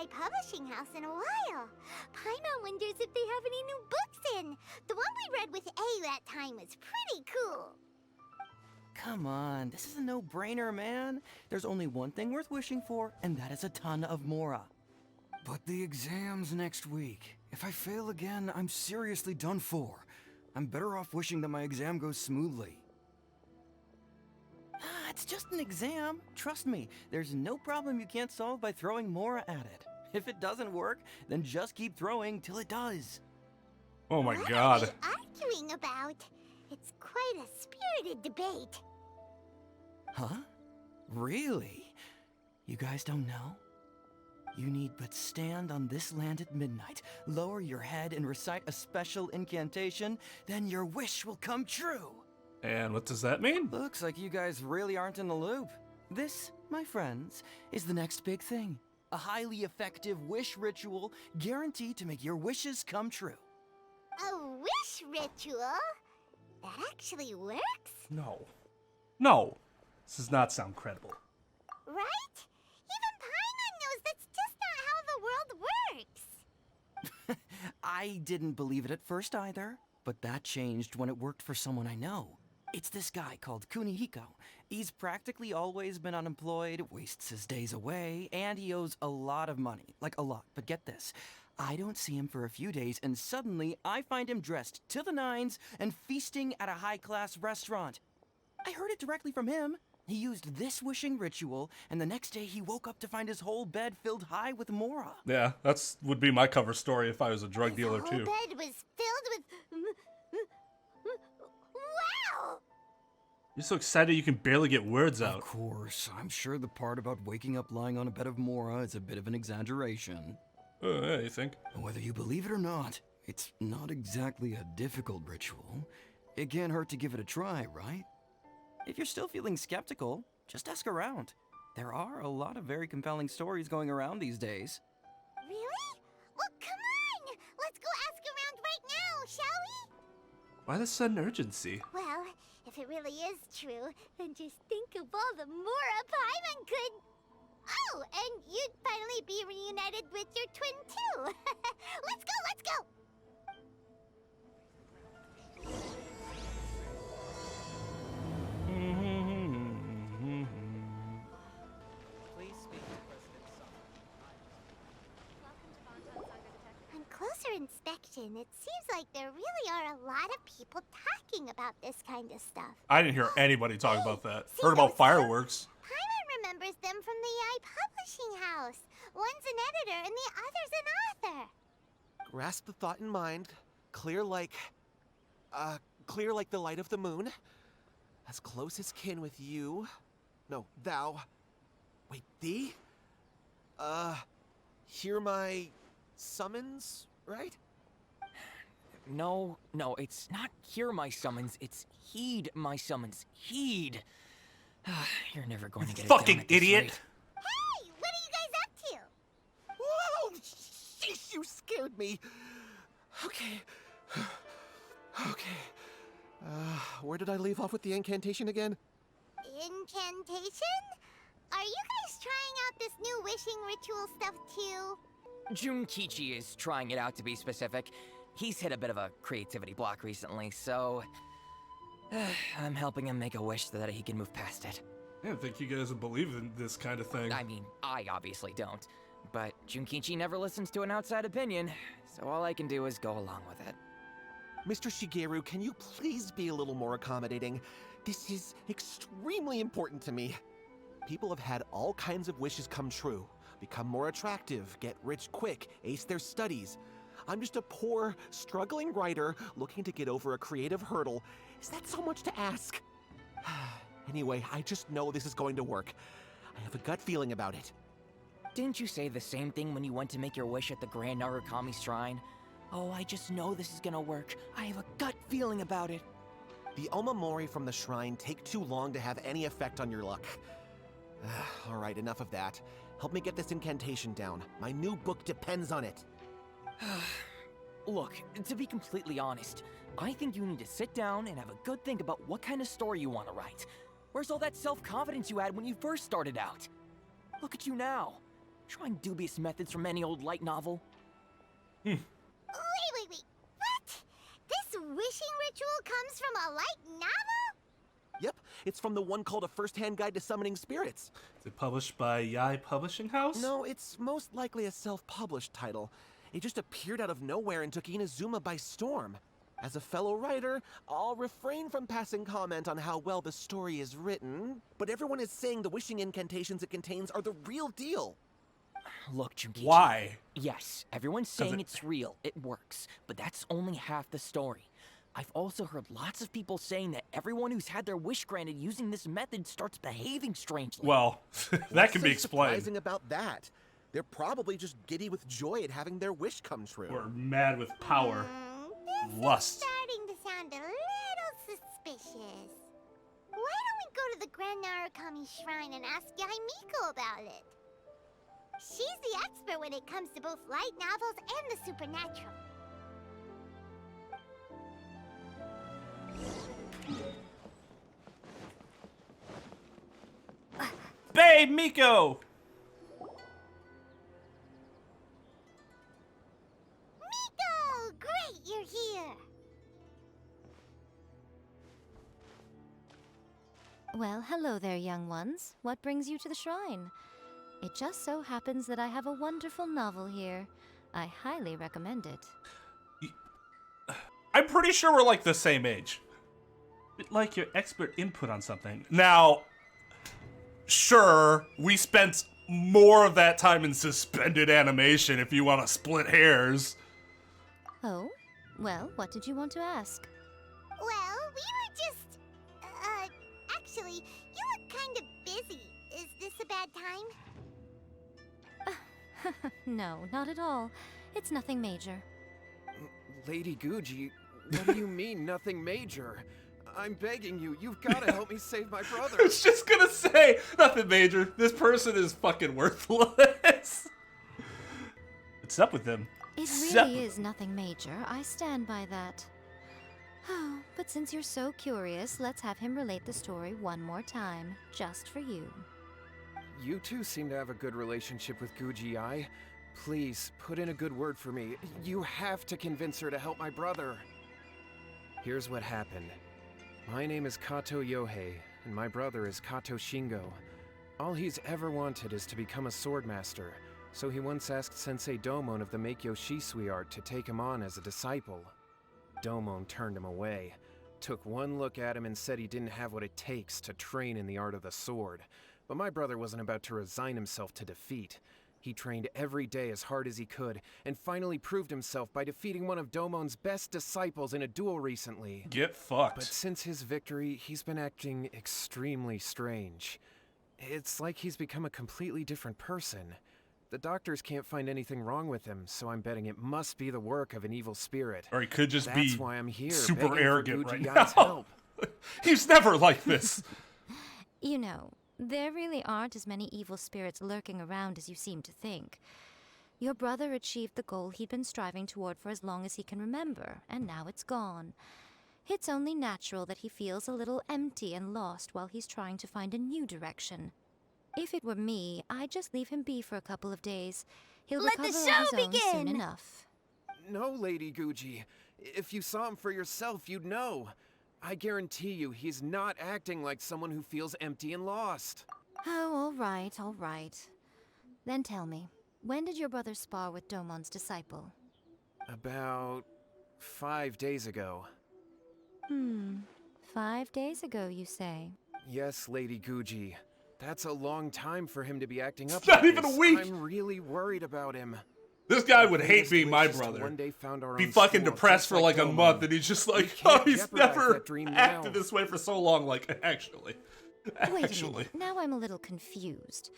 publishing house in a while. Paimon wonders if they have any new books in. The one we read with A that time was pretty cool. Come on, this is a no-brainer, man. There's only one thing worth wishing for, and that is a ton of Mora. But the exam's next week. If I fail again, I'm seriously done for. I'm better off wishing that my exam goes smoothly. It's just an exam. Trust me, there's no problem you can't solve by throwing Mora at it. If it doesn't work, then just keep throwing till it does. Oh my What god. are they arguing about? It's quite a spirited debate. Huh? Really? You guys don't know? You need but stand on this land at midnight, lower your head and recite a special incantation, then your wish will come true. And what does that mean? Looks like you guys really aren't in the loop. This, my friends, is the next big thing. A highly effective wish ritual guaranteed to make your wishes come true. A wish ritual? That actually works? No. No. This does not sound credible. Right? Even Paimon knows that's just not how the world works. I didn't believe it at first either, but that changed when it worked for someone I know. It's this guy called Kunihiko. He's practically always been unemployed, wastes his days away, and he owes a lot of money. Like a lot, but get this. I don't see him for a few days, and suddenly I find him dressed to the nines and feasting at a high-class restaurant. I heard it directly from him. He used this wishing ritual, and the next day he woke up to find his whole bed filled high with Mora. Yeah, that's would be my cover story if I was a drug dealer His too. whole bed was filled with... Wow! You're so excited you can barely get words Of out. course, I'm sure the part about waking up lying on a bed of Mora is a bit of an exaggeration. Yeah, you think? Whether you believe it or not, it's not exactly a difficult ritual. It can't hurt to give it a try, right? If you're still feeling skeptical, just ask around. There are a lot of very compelling stories going around these days. Really? Well, come on! Let's go ask around right now, shall we? Why the sudden urgency? Well, if it really is true, then just think of all the Mora Paimon could... Oh, and you'd finally be reunited with your twin, too. Let's go, let's go! Please speak to President On closer inspection, it seems like there really are a lot of people talking about this kind of stuff. I didn't hear anybody talk about that. See Heard about those two? fireworks. Paimon remembers them from the AI publishing house. One's an editor and the other's an author. Grasp the thought in mind. Clear like the light of the moon. As close as kin with you. No, thou. Wait, thee? Hear my summons, right? No, it's not hear my summons, it's heed my summons. Heed. You're never going to get it Fucking down at this idiot. rate. Hey, what are you guys up to? Whoa! Sheesh, you scared me. Okay. Okay. Where did I leave off with the incantation again? Incantation? Are you guys trying out this new wishing ritual stuff too? Junkichi is trying it out, to be specific. He's hit a bit of a creativity block recently, so I'm helping him make a wish so that he can move past it. I didn't think you guys would believe in this kind of thing. I mean, I obviously don't, but Junkichi never listens to an outside opinion, so all I can do is go along with it. Mr. Shigeru, can you please be a little more accommodating? This is extremely important to me. People have had all kinds of wishes come true. Become more attractive, get rich quick, ace their studies. I'm just a poor, struggling writer looking to get over a creative hurdle. Is that so much to ask? Anyway, I just know this is going to work. I have a gut feeling about it. Didn't you say the same thing when you went to make your wish at the Grand Narukami Shrine? Oh, I just know this is gonna work. I have a gut feeling about it. The Omamori from the shrine take too long to have any effect on your luck. All right, enough of that. Help me get this incantation down. My new book depends on it. Look, to be completely honest, I think you need to sit down and have a good think about what kind of story you want to write. Where's all that self-confidence you had when you first started out? Look at you now. Trying dubious methods from any old light novel? Wait. What? This wishing ritual comes from a light novel? Yep, it's from the one called A First-Hand Guide to Summoning Spirits. Is it published by Yai Publishing House? No, it's most likely a self-published title. It just appeared out of nowhere and took Inazuma by storm. As a fellow writer, I'll refrain from passing comment on how well the story is written, but everyone is saying the wishing incantations it contains are the real deal. Look, Junkichi. Why? Yes, everyone's saying it's real, it works, but that's only half the story. I've also heard lots of people saying that everyone who's had their wish granted using this method starts behaving strangely. Well, that can be What's so explained. surprising about that? They're probably just giddy with joy at having their wish come true. Or mad with power. This Lust. is starting to sound a little suspicious. Why don't we go to the Grand Narukami Shrine and ask Yai Miko about it? She's the expert when it comes to both light novels and the supernatural. Babe, Miko! Miko! Great, you're here! Well, hello there, young ones. What brings you to the shrine? It just so happens that I have a wonderful novel here. I highly recommend it. I'm pretty sure we're like the same age. We'd like your expert input on something. Now, sure, we spent more of that time in suspended animation if you want to split hairs. Oh? Well, what did you want to ask? Well, we were just... actually, you look kind of busy. Is this a bad time? No, not at all. It's nothing major. Lady Guji, what do you mean, nothing major? I'm begging you, you've got to help me save my brother. I was just gonna say, nothing major. This person is fucking worthless. What's up with him? It Sep- really is nothing major. I stand by that. Oh, but since you're so curious, let's have him relate the story one more time, just for you. You two seem to have a good relationship with Guji-ai. Please, put in a good word for me. You have to convince her to help my brother. Here's what happened. My name is Kato Yohei, and my brother is Kato Shingo. All he's ever wanted is to become a swordmaster, so he once asked Sensei Domon of the Meikyo Shisui art to take him on as a disciple. Domon turned him away, took one look at him and said he didn't have what it takes to train in the art of the sword. But my brother wasn't about to resign himself to defeat. He trained every day as hard as he could, and finally proved himself by defeating one of Domon's best disciples in a duel recently. Get fucked. But since his victory, he's been acting extremely strange. It's like he's become a completely different person. The doctors can't find anything wrong with him, so I'm betting it must be the work of an evil spirit. Or he could just That's be why I'm here, super begging for arrogant right Guji-ai's now. help. He's never like this. You know, there really aren't as many evil spirits lurking around as you seem to think. Your brother achieved the goal he'd been striving toward for as long as he can remember, and now it's gone. It's only natural that he feels a little empty and lost while he's trying to find a new direction. If it were me, I'd just leave him be for a couple of days. He'll Let the recover show on his own soon begin! enough. No, Lady Guji. If you saw him for yourself, you'd know. I guarantee you, he's not acting like someone who feels empty and lost. Oh, all right. Then tell me, when did your brother spar with Domon's disciple? About 5 days ago. 5 days ago, you say? Yes, Lady Guji. That's a long time for him to be acting up It's not like even a this. week. I'm really worried about him. This guy would Our hate biggest being wish my is to brother. one day found our Be own fucking school, depressed just for like a Domon. month, and he's just like, can't oh, he's jeopardize never that dream acted now. this way for so long. Like, actually. Wait a Actually. minute, now I'm a little confused.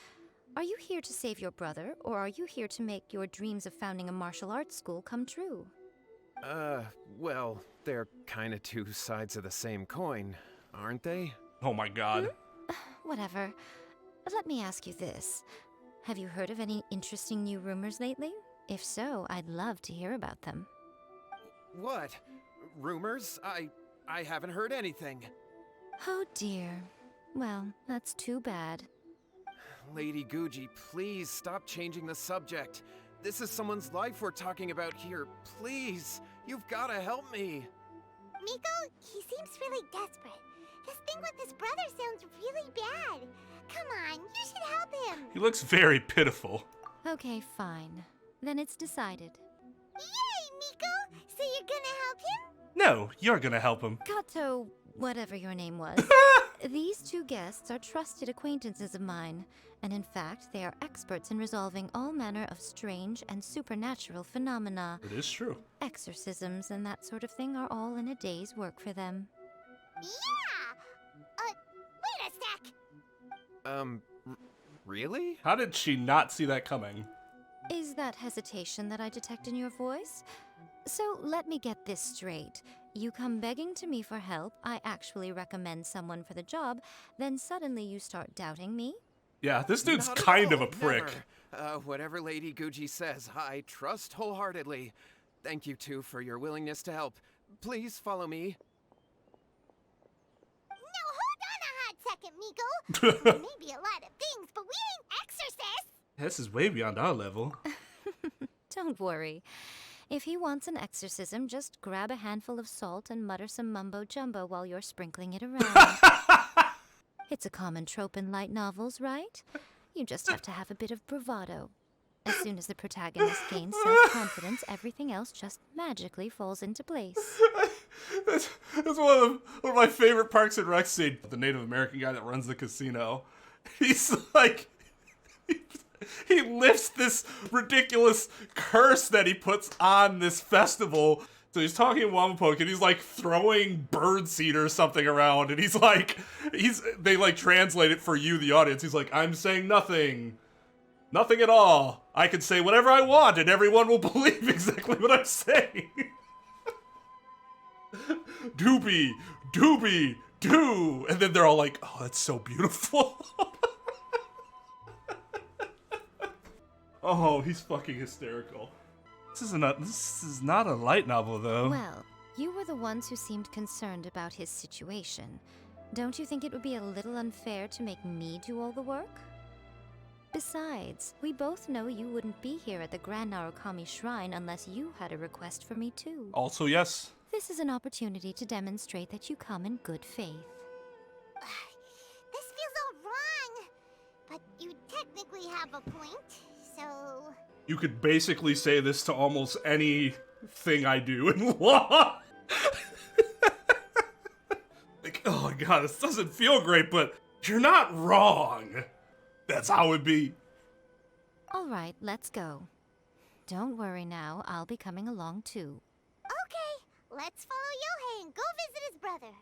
Are you here to save your brother, or are you here to make your dreams of founding a martial arts school come true? Well, they're kinda two sides of the same coin, aren't they? Oh my god. Whatever. Let me ask you this. Have you heard of any interesting new rumors lately? If so, I'd love to hear about them. What? Rumors? I haven't heard anything. Oh dear. Well, that's too bad. Lady Guji, please stop changing the subject. This is someone's life we're talking about here. Please, you've gotta help me. Miko, he seems really desperate. His thing with his brother sounds really bad. Come on, you should help him. He looks very pitiful. Okay, fine. Then it's decided. Yay, Miko! So you're gonna help him? No, you're gonna help him. Kato, whatever your name was. These two guests are trusted acquaintances of mine, and in fact, they are experts in resolving all manner of strange and supernatural phenomena. It is true. Exorcisms and that sort of thing are all in a day's work for them. Yeah! Wait a sec! Really? How did she not see that coming? Is that hesitation that I detect in your voice? So let me get this straight. You come begging to me for help, I actually recommend someone for the job, then suddenly you start doubting me? Yeah, this dude's Not at kind of all, a prick. never. Whatever Lady Guji says, I trust wholeheartedly. Thank you two for your willingness to help. Please follow me. No, hold on a hot second, Miko. There may be a lot of things, but we ain't exorcists. This is way beyond our level. Don't worry. If he wants an exorcism, just grab a handful of salt and mutter some mumbo-jumbo while you're sprinkling it around. It's a common trope in light novels, right? You just have to have a bit of bravado. As soon as the protagonist gains self-confidence, everything else just magically falls into place. That's one of my favorite Parks and Rec scenes. The Native American guy that runs the casino. He's like... He lifts this ridiculous curse that he puts on this festival. So he's talking in Wamapoke and he's like throwing birdseed or something around, and they like translate it for you, the audience. He's like, I'm saying nothing. Nothing at all. I can say whatever I want and everyone will believe exactly what I'm saying. Doobie, doobie, doo. And then they're all like, oh, that's so beautiful. Oh, he's fucking hysterical. This is not a light novel, though. Well, you were the ones who seemed concerned about his situation. Don't you think it would be a little unfair to make me do all the work? Besides, we both know you wouldn't be here at the Grand Narukami Shrine unless you had a request for me too. Also, yes. This is an opportunity to demonstrate that you come in good faith. This feels all wrong. But you technically have a point, so... You could basically say this to almost anything I do in law. Like, oh my god, this doesn't feel great, but you're not wrong. That's how it be. All right, let's go. Don't worry now, I'll be coming along too. Okay, let's follow Yohei and go visit his brother.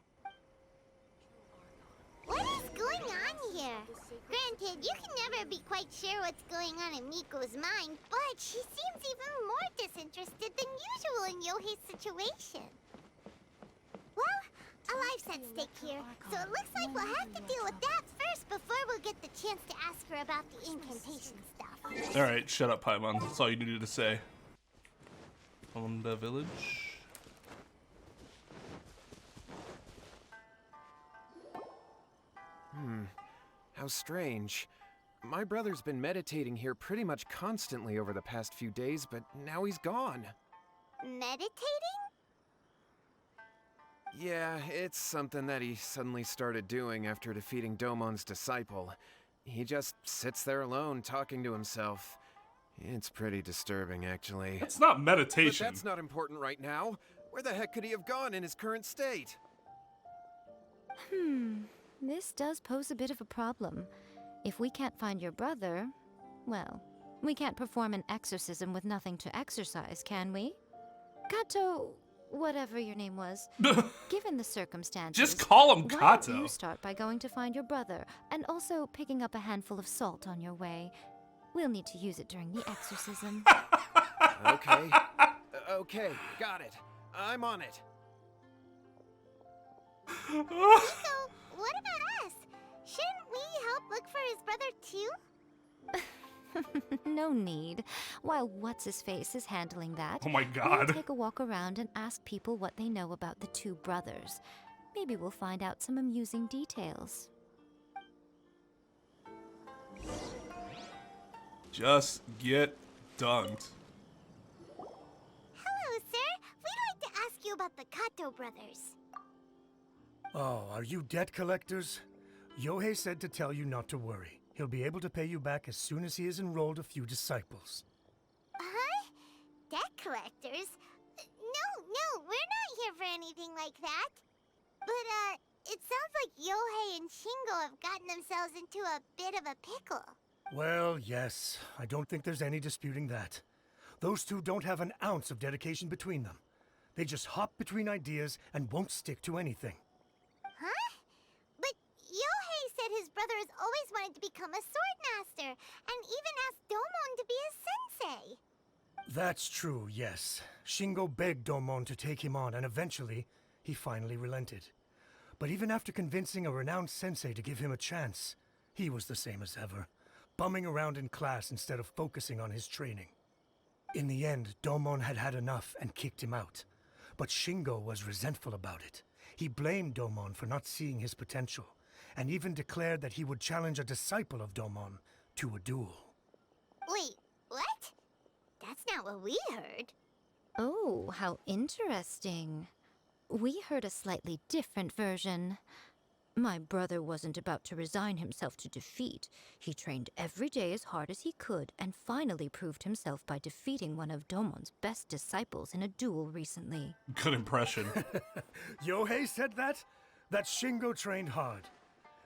What is going on here? Granted, you can never be quite sure what's going on in Miko's mind, but she seems even more disinterested than usual in Yohei's situation. Well, a life's at stake here, so it looks like we'll have to deal with that first before we'll get the chance to ask her about the incantation stuff. Alright, shut up, Paimon. That's all you needed to say. On the village. How strange. My brother's been meditating here pretty much constantly over the past few days, but now he's gone. Meditating? Yeah, it's something that he suddenly started doing after defeating Domon's disciple. He just sits there alone, talking to himself. It's pretty disturbing, actually. It's not But meditation. that's not important right now. Where the heck could he have gone in his current state? This does pose a bit of a problem. If we can't find your brother, well, we can't perform an exorcism with nothing to exorcise, can we? Kato, whatever your name was, given the circumstances, Just call him why Kato. don't you start by going to find your brother, and also picking up a handful of salt on your way. We'll need to use it during the exorcism. Okay. Okay, got it. I'm on it. So, what about us? Shouldn't we help look for his brother too? No need. While What's-His-Face is handling that, Oh my we'll god. take a walk around and ask people what they know about the two brothers. Maybe we'll find out some amusing details. Just get dunked. Hello, sir. We'd like to ask you about the Kato brothers. Oh, are you debt collectors? Yohei said to tell you not to worry. He'll be able to pay you back as soon as he has enrolled a few disciples. Huh? Debt collectors? No, we're not here for anything like that. But, it sounds like Yohei and Shingo have gotten themselves into a bit of a pickle. Well, yes. I don't think there's any disputing that. Those two don't have an ounce of dedication between them. They just hop between ideas and won't stick to anything. Huh? But Yohei said his brother has always wanted to become a sword master, and even asked Domon to be his sensei. That's true, yes. Shingo begged Domon to take him on, and eventually, he finally relented. But even after convincing a renowned sensei to give him a chance, he was the same as ever, bumming around in class instead of focusing on his training. In the end, Domon had had enough and kicked him out. But Shingo was resentful about it. He blamed Domon for not seeing his potential, and even declared that he would challenge a disciple of Domon to a duel. Wait, what? That's not what we heard. Oh, how interesting. We heard a slightly different version. My brother wasn't about to resign himself to defeat. He trained every day as hard as he could and finally proved himself by defeating one of Domon's best disciples in a duel recently. Good impression. Yohei said that? That Shingo trained hard.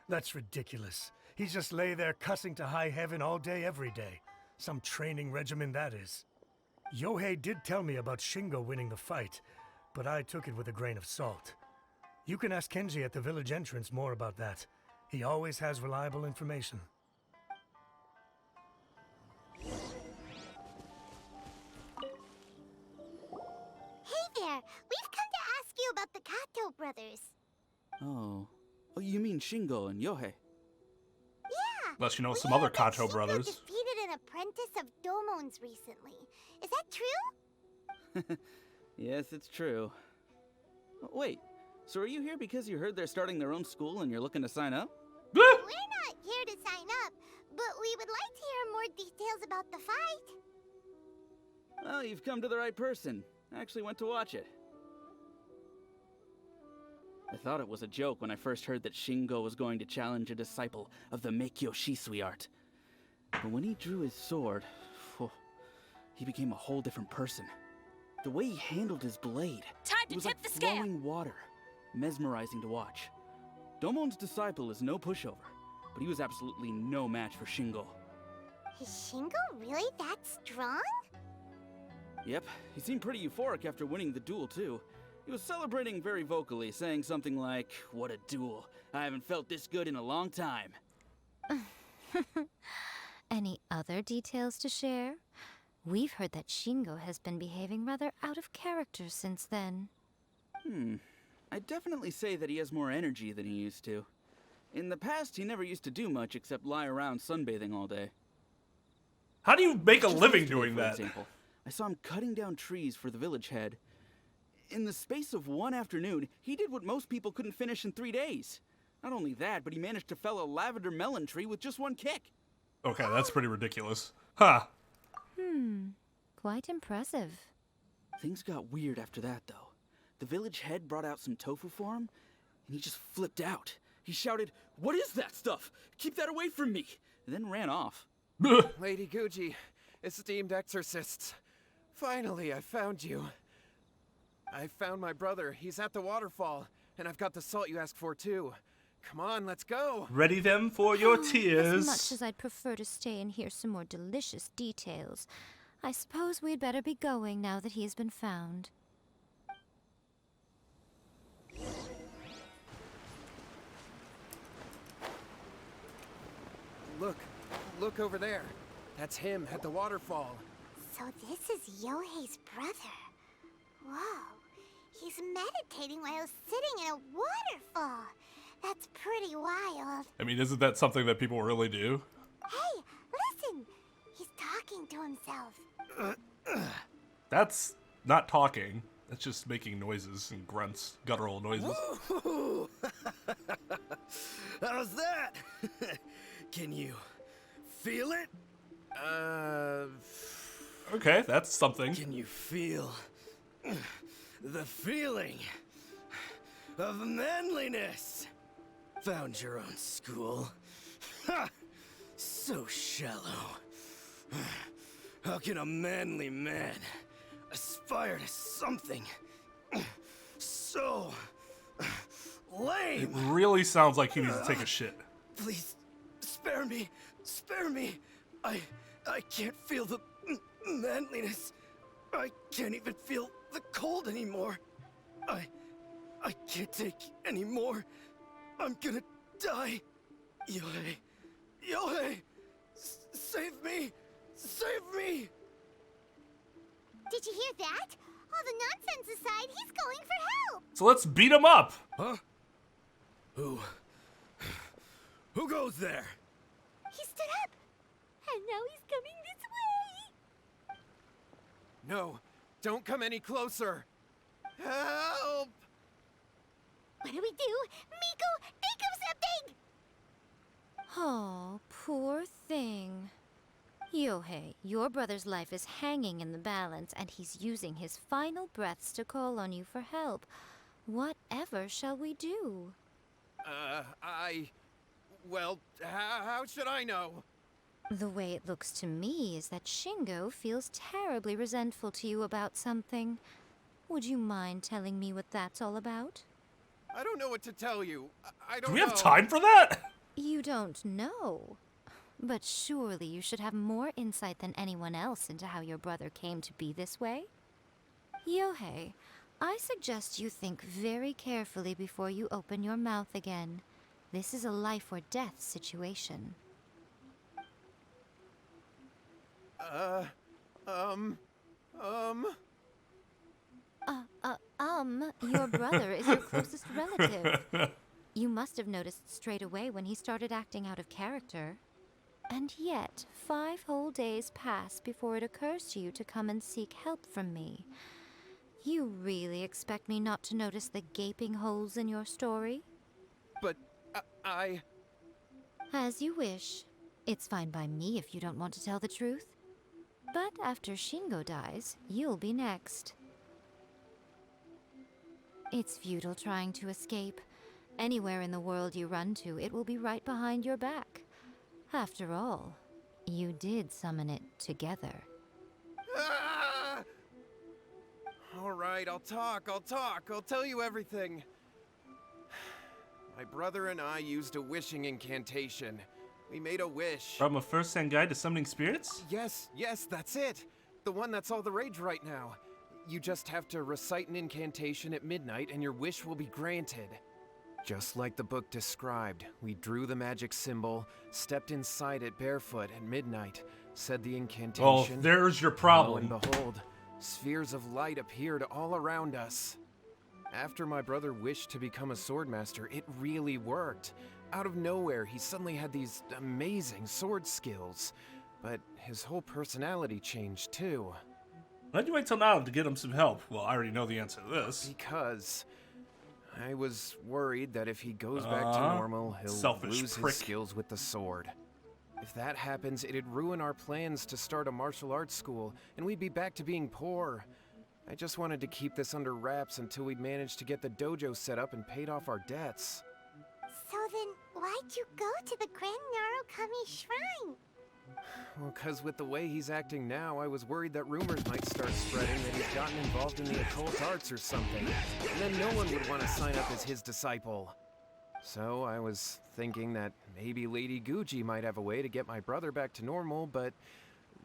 That's ridiculous. He just lay there cussing to high heaven all day, every day. Some training regimen, that is. Yohei did tell me about Shingo winning the fight, but I took it with a grain of salt. You can ask Kenji at the village entrance more about that. He always has reliable information. Hey there! We've come to ask you about the Kato brothers. Oh, you mean Shingo and Yohei? Yeah! Unless you know We some other heard that Kato Shingo brothers. defeated an apprentice of Domon's recently. Is that true? Yes, it's true. Wait, so are you here because you heard they're starting their own school and you're looking to sign up? We're not here to sign up, but we would like to hear more details about the fight. Well, you've come to the right person. I actually went to watch it. I thought it was a joke when I first heard that Shingo was going to challenge a disciple of the Meikyo Shisui art. But when he drew his sword, he became a whole different person. The way he handled his blade, it was like flowing water, mesmerizing to watch. Domon's disciple is no pushover, but he was absolutely no match for Shingo. Is Shingo really that strong? Yep, he seemed pretty euphoric after winning the duel too. He was celebrating very vocally, saying something like, "What a duel. I haven't felt this good in a long time." Any other details to share? We've heard that Shingo has been behaving rather out of character since then. I'd definitely say that he has more energy than he used to. In the past, he never used to do much except lie around sunbathing all day. How do you make a Just living yesterday, doing for that? example, I saw him cutting down trees for the village head. In the space of one afternoon, he did what most people couldn't finish in 3 days. Not only that, but he managed to fell a lavender melon tree with just one kick. Okay, that's pretty ridiculous. Huh. Quite impressive. Things got weird after that, though. The village head brought out some tofu for him, and he just flipped out. He shouted, "What is that stuff? Keep that away from me!" and then ran off. Lady Guji, esteemed exorcists. Finally, I found you. I found my brother. He's at the waterfall, and I've got the salt you asked for, too. Come on, let's go. Ready them for your tears. As much as I'd prefer to stay and hear some more delicious details, I suppose we'd better be going now that he's been found. Look over there. That's him at the waterfall. So this is Yohei's brother. Whoa. He's meditating while sitting in a waterfall. That's pretty wild. I mean, isn't that something that people really do? Hey, listen! He's talking to himself. That's not talking. That's just making noises and grunts, guttural noises. Woo-hoo! How's that? Can you feel it? Okay, that's something. Can you feel the feeling of manliness? Found your own school? Ha! So shallow. How can a manly man aspire to something so lame? It really sounds like he needs to take a shit. Please, spare me. Spare me. I can't feel the manliness. I can't even feel the cold anymore. I can't take any more. I'm gonna die. Yohei. Yohei! Save me! Save me! Did you hear that? All the nonsense aside, he's going for help! So let's beat him up. Huh? Who goes there? He stood up! And now he's coming this way! No, don't come any closer. Help! What do we do? Miko, think of something! Oh, poor thing. Yohei, your brother's life is hanging in the balance, and he's using his final breaths to call on you for help. Whatever shall we do? Well, how should I know? The way it looks to me is that Shingo feels terribly resentful to you about something. Would you mind telling me what that's all about? I don't know what to tell you. I don't Do we know. have time for that? You don't know. But surely you should have more insight than anyone else into how your brother came to be this way? Yohei, I suggest you think very carefully before you open your mouth again. This is a life or death situation. Your brother is your closest relative. You must have noticed straight away when he started acting out of character. And yet, 5 whole days pass before it occurs to you to come and seek help from me. You really expect me not to notice the gaping holes in your story? But I... As you wish. It's fine by me if you don't want to tell the truth. But after Shingo dies, you'll be next. It's futile trying to escape. Anywhere in the world you run to, it will be right behind your back. After all, you did summon it together. Ah! All right, I'll talk. I'll tell you everything. My brother and I used a wishing incantation. We made a wish. From a first-hand guide to summoning spirits? Yes, that's it. The one that's all the rage right now. You just have to recite an incantation at midnight and your wish will be granted. Just like the book described, we drew the magic symbol, stepped inside it barefoot at midnight, said the incantation. Oh, there's your problem. Lo and behold, spheres of light appeared all around us. After my brother wished to become a swordmaster, it really worked. Out of nowhere, he suddenly had these amazing sword skills. But his whole personality changed too. Why'd you wait till now to get him some help? Well, I already know the answer to this. Because I was worried that if he goes back to normal, he'll selfish lose prick. his skills with the sword. If that happens, it'd ruin our plans to start a martial arts school, and we'd be back to being poor. I just wanted to keep this under wraps until we'd managed to get the dojo set up and paid off our debts. So then, why'd you go to the Grand Narukami Shrine? Well, because with the way he's acting now, I was worried that rumors might start spreading that he's gotten involved in the occult arts or something. And then no one would want to sign up as his disciple. So I was thinking that maybe Lady Guji might have a way to get my brother back to normal, but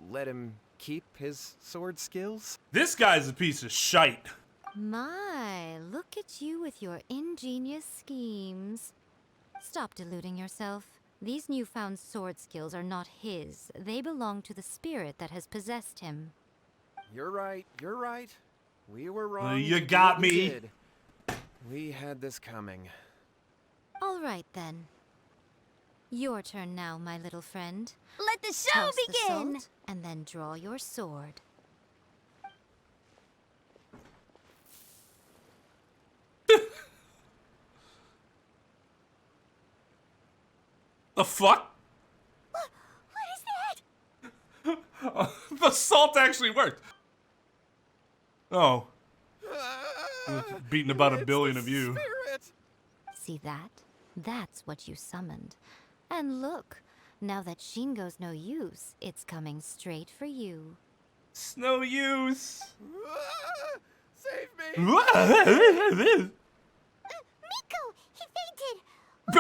let him keep his sword skills? This guy's a piece of shite. My, look at you with your ingenious schemes. Stop deluding yourself. These newfound sword skills are not his. They belong to the spirit that has possessed him. You're right. We were wrong. You to do got what we me. did. We had this coming. All right, then. Your turn now, my little friend. Let the show Toss the begin! salt, and then draw your sword. The fuck? What is that? The salt actually worked. Oh. Beating about a billion of you. See that? That's what you summoned. And look, now that Shingo's no use, it's coming straight for you. It's no use. Save me! Miko! He fainted! What do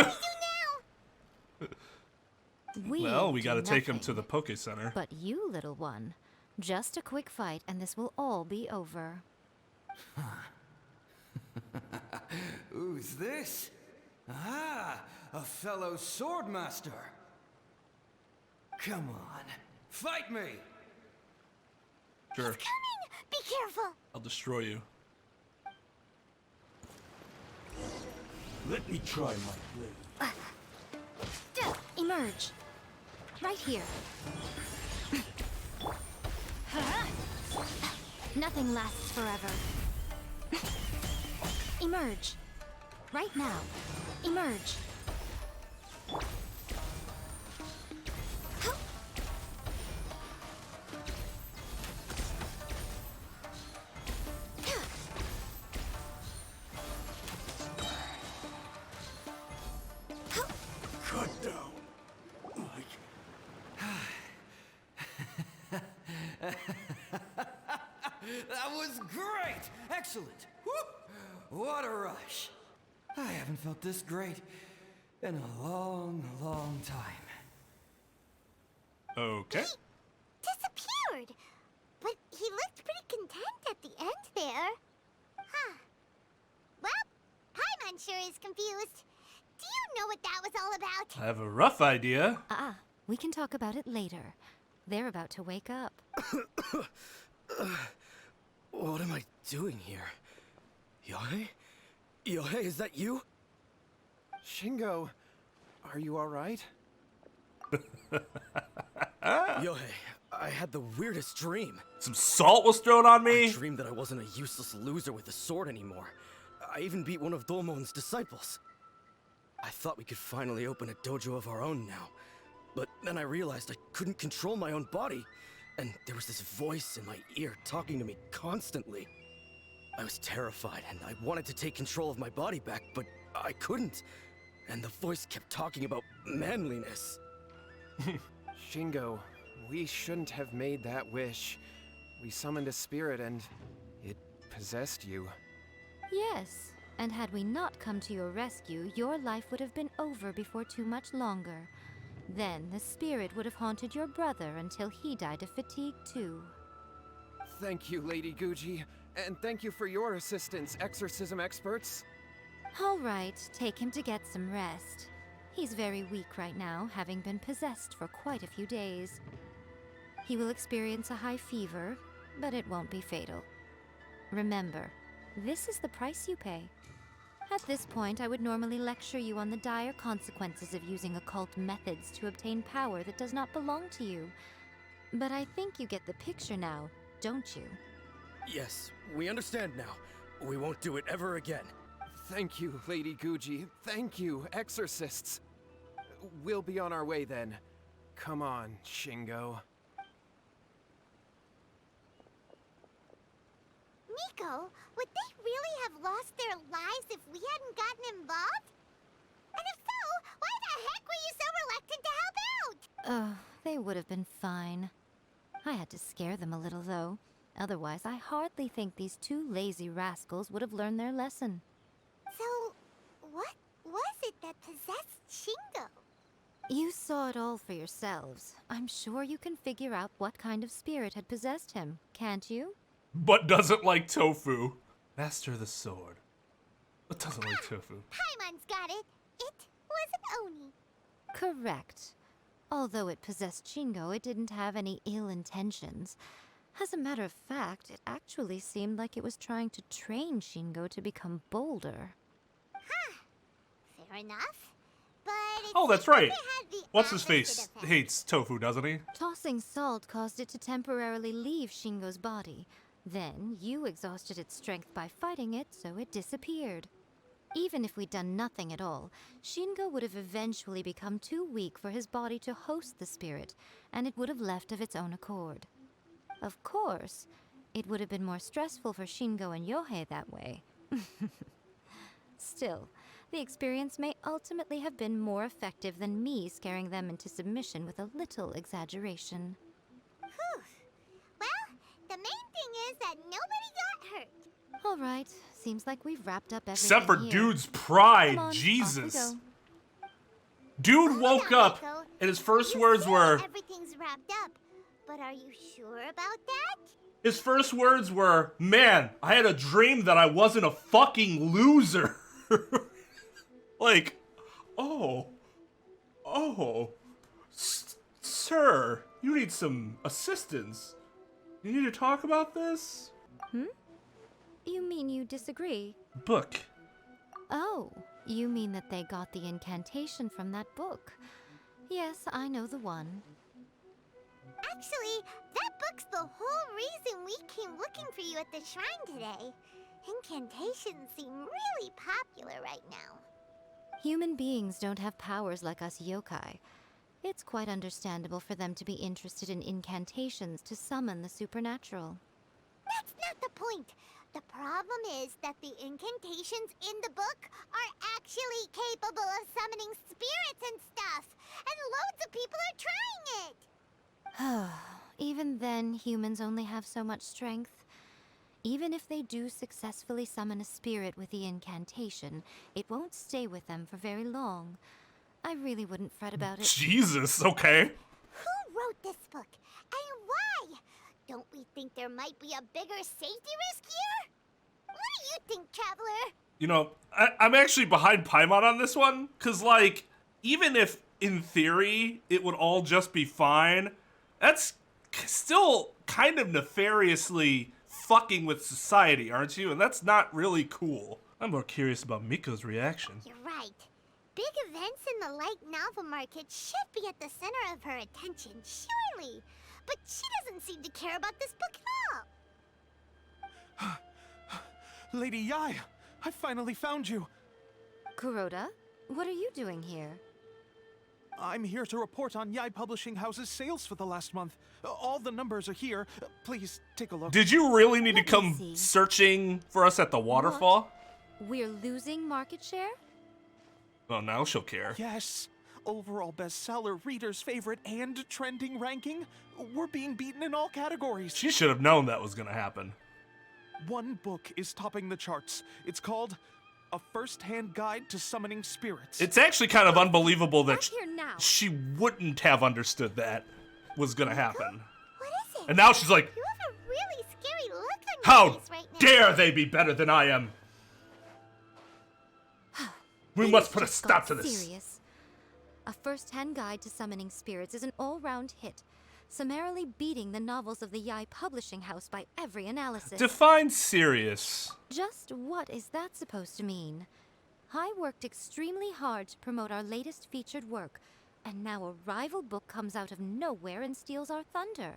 we do now? Well, we do gotta take him nothing. to the Poke Center. But you, little one, just a quick fight and this will all be over. Who's this? Ah, a fellow swordmaster. Come on, fight me! Sure, Coming! Be careful! I'll destroy you. Let me try my blade. Emerge. Right here. Nothing lasts forever. Emerge. Right now. Emerge. Cut down. That was great! Excellent! Whoop! What a rush! I haven't felt this great in a long, long time. Okay. Disappeared! But he looked pretty content at the end there. Huh. Well, Paimon sure is confused. Do you know what that was all about? I have a rough idea. We can talk about it later. They're about to wake up. What am I doing here? Yohei? Yohei, is that you? Shingo, are you alright? Yohei, I had the weirdest dream. Some salt was thrown on I me. dreamed that I wasn't a useless loser with a sword anymore. I even beat one of Dolmon's disciples. I thought we could finally open a dojo of our own now. But then I realized I couldn't control my own body. And there was this voice in my ear talking to me constantly. I was terrified and I wanted to take control of my body back, but I couldn't. And the voice kept talking about manliness. Shingo, we shouldn't have made that wish. We summoned a spirit and it possessed you. Yes, and had we not come to your rescue, your life would have been over before too much longer. Then the spirit would have haunted your brother until he died of fatigue too. Thank you, Lady Guji, and thank you for your assistance, exorcism experts. All right, take him to get some rest. He's very weak right now, having been possessed for quite a few days. He will experience a high fever, but it won't be fatal. Remember, this is the price you pay. At this point, I would normally lecture you on the dire consequences of using occult methods to obtain power that does not belong to you. But I think you get the picture now, don't you? Yes, we understand now. We won't do it ever again. Thank you, Lady Guji. Thank you, exorcists. We'll be on our way then. Come on, Shingo. Miko, would they really have lost their lives if we hadn't gotten involved? And if so, why the heck were you so reluctant to help out? Oh, they would have been fine. I had to scare them a little, though. Otherwise, I hardly think these two lazy rascals would have learned their lesson. So, what was it that possessed Shingo? You saw it all for yourselves. I'm sure you can figure out what kind of spirit had possessed him, can't you? But doesn't like tofu. Master of the sword. But doesn't like tofu. Paimon's got it. It was an Oni. Correct. Although it possessed Shingo, it didn't have any ill intentions. As a matter of fact, it actually seemed like it was trying to train Shingo to become bolder. Fair enough. But it Oh, that's seemed like right. it had the What's his opposite face effect. hates tofu, doesn't he? Tossing salt caused it to temporarily leave Shingo's body. Then, you exhausted its strength by fighting it, so it disappeared. Even if we'd done nothing at all, Shingo would have eventually become too weak for his body to host the spirit, and it would have left of its own accord. Of course, it would have been more stressful for Shingo and Yohei that way. Still, the experience may ultimately have been more effective than me scaring them into submission with a little exaggeration. Whew. Well, the main thing is that nobody got hurt. All right, seems like we've wrapped up everything Except for here. dude's pride. Come on, Jesus. off we go. Dude woke up Miko. and his first You words say were, everything's wrapped up, but are you sure about that? his first words were, man, I had a dream that I wasn't a fucking loser. Like, oh, sir, you need some assistance. You need to talk about this? You mean you disagree? Book. Oh, you mean that they got the incantation from that book. Yes, I know the one. Actually, that book's the whole reason we came looking for you at the shrine today. Incantations seem really popular right now. Human beings don't have powers like us yokai. It's quite understandable for them to be interested in incantations to summon the supernatural. That's not the point. The problem is that the incantations in the book are actually capable of summoning spirits and stuff, and loads of people are trying it. Even then, humans only have so much strength. Even if they do successfully summon a spirit with the incantation, it won't stay with them for very long. I really wouldn't fret about it. Jesus, okay. Who wrote this book, and why? Don't we think there might be a bigger safety risk here? What do you think, Traveler? You know, I'm actually behind Paimon on this one, because, like, even if, in theory, it would all just be fine, that's still kind of nefariously fucking with society, aren't you? And that's not really cool. I'm more curious about Miko's reaction. You're right. Big events in the light novel market should be at the center of her attention, surely. But she doesn't seem to care about this book at all. Lady Yai, I finally found you. Kuroda, what are you doing here? I'm here to report on Yai Publishing House's sales for the last month. All the numbers are here. Please take a look. Did you really need to Let me come see. searching for us at the waterfall? We're losing market share? Oh, now she'll care. Yes. Overall bestseller, reader's favorite, and trending ranking. We're being beaten in all categories. She should have known that was gonna happen. One book is topping the charts. It's called A First-Hand Guide to Summoning Spirits. It's actually kind of unbelievable I'm that here now. she wouldn't have understood that was gonna happen. What is it? And now she's like, You have a really scary look on your how face right now. dare they be better than I am? We Things must put a just stop got to this. Serious. A First-Hand Guide to Summoning Spirits is an all-round hit, summarily beating the novels of the Yai Publishing House by every analysis. Define serious. Just what is that supposed to mean? I worked extremely hard to promote our latest featured work, and now a rival book comes out of nowhere and steals our thunder.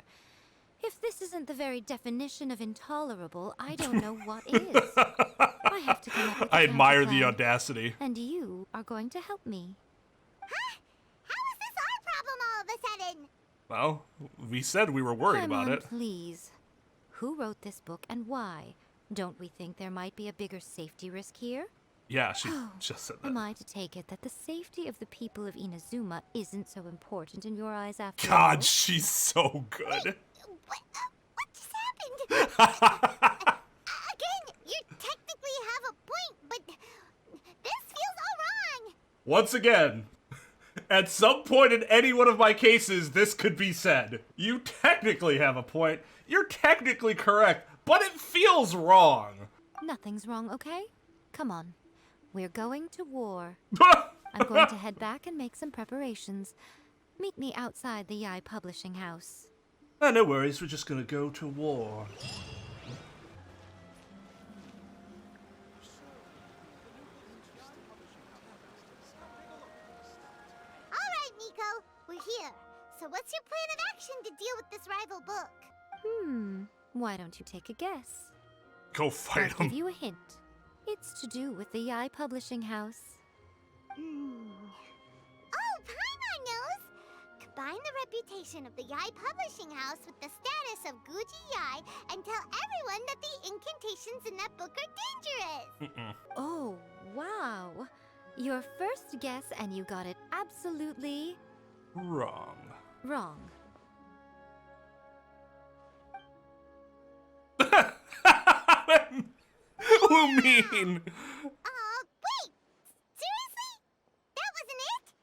If this isn't the very definition of intolerable, I don't know what is. I have to come up with a I admire the counterplan, audacity. and you are going to help me. Huh? How is this our problem all of a sudden? Well, we said we were worried about Paimon, it. please. Who wrote this book and why? Don't we think there might be a bigger safety risk here? Yeah, she just said Am that. I to take it that the safety of the people of Inazuma isn't so important in your eyes after all? God, she's so good. What just happened? Again, you technically have a point, but this feels all wrong. Once again, at some point in any one of my cases, this could be said. You technically have a point. You're technically correct, but it feels wrong. Nothing's wrong, okay? Come on. We're going to war. I'm going to head back and make some preparations. Meet me outside the Yai Publishing House. No worries, we're just gonna go to war. All right, Miko, we're here. So what's your plan of action to deal with this rival book? Why don't you take a guess? Go fight I'll give him. you a hint. It's to do with the Yai Publishing House. Oh, Paimon knows! Combine the reputation of the Yai Publishing House with the status of Guji Yai and tell everyone that the incantations in that book are dangerous! Oh, wow. Your first guess, and you got it absolutely Wrong. wrong. Who mean? Wait! Seriously? That wasn't it?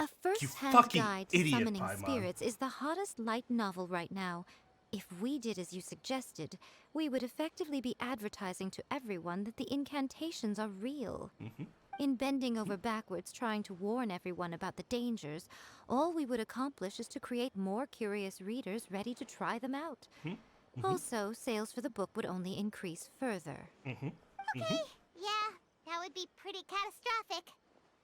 A first-hand fucking guide to idiot, summoning Paimon. spirits is the hottest light novel right now. If we did as you suggested, we would effectively be advertising to everyone that the incantations are real. In bending over backwards trying to warn everyone about the dangers, all we would accomplish is to create more curious readers ready to try them out. Also, sales for the book would only increase further. Okay, yeah, that would be pretty catastrophic.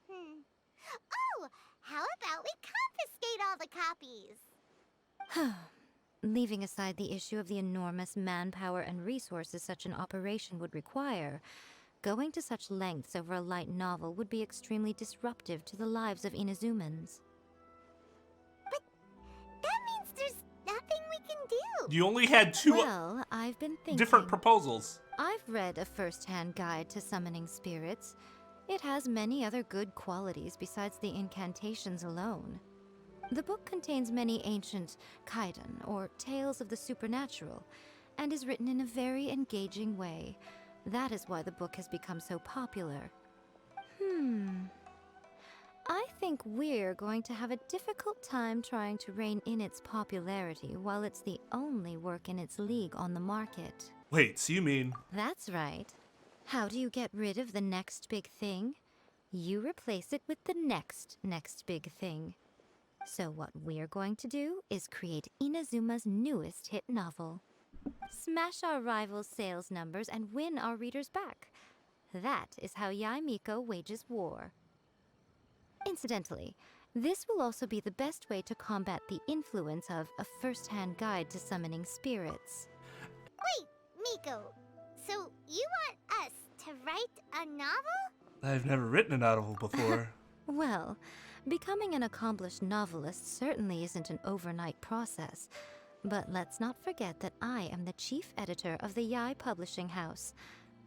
Oh, how about we confiscate all the copies? Leaving aside the issue of the enormous manpower and resources such an operation would require, going to such lengths over a light novel would be extremely disruptive to the lives of Inazumans. But that means there's nothing we can do. You only had two Well, I've been thinking. different proposals. I've read a first-hand guide to summoning spirits. It has many other good qualities besides the incantations alone. The book contains many ancient kaidan, or tales of the supernatural, and is written in a very engaging way. That is why the book has become so popular. I think we're going to have a difficult time trying to rein in its popularity while it's the only work in its league on the market. Wait, so you mean... That's right. How do you get rid of the next big thing? You replace it with the next big thing. So what we're going to do is create Inazuma's newest hit novel. Smash our rivals' sales numbers and win our readers back. That is how Yai Miko wages war. Incidentally, this will also be the best way to combat the influence of a first-hand guide to summoning spirits. Wait, Miko, so you want us to write a novel? I've never written a novel before. Well, becoming an accomplished novelist certainly isn't an overnight process. But let's not forget that I am the chief editor of the Yai Publishing House.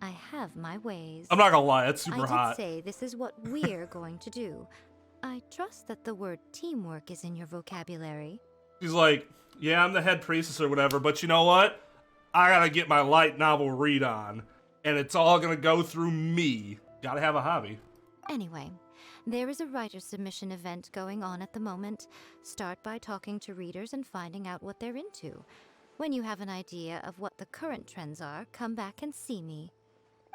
I have my ways. I'm not gonna lie, that's super I did hot. say this is what we're going to do. I trust that the word teamwork is in your vocabulary. She's like, yeah, I'm the head priestess or whatever, but you know what? I gotta get my light novel read on, and it's all gonna go through me. Gotta have a hobby. Anyway, there is a writer submission event going on at the moment. Start by talking to readers and finding out what they're into. When you have an idea of what the current trends are, come back and see me.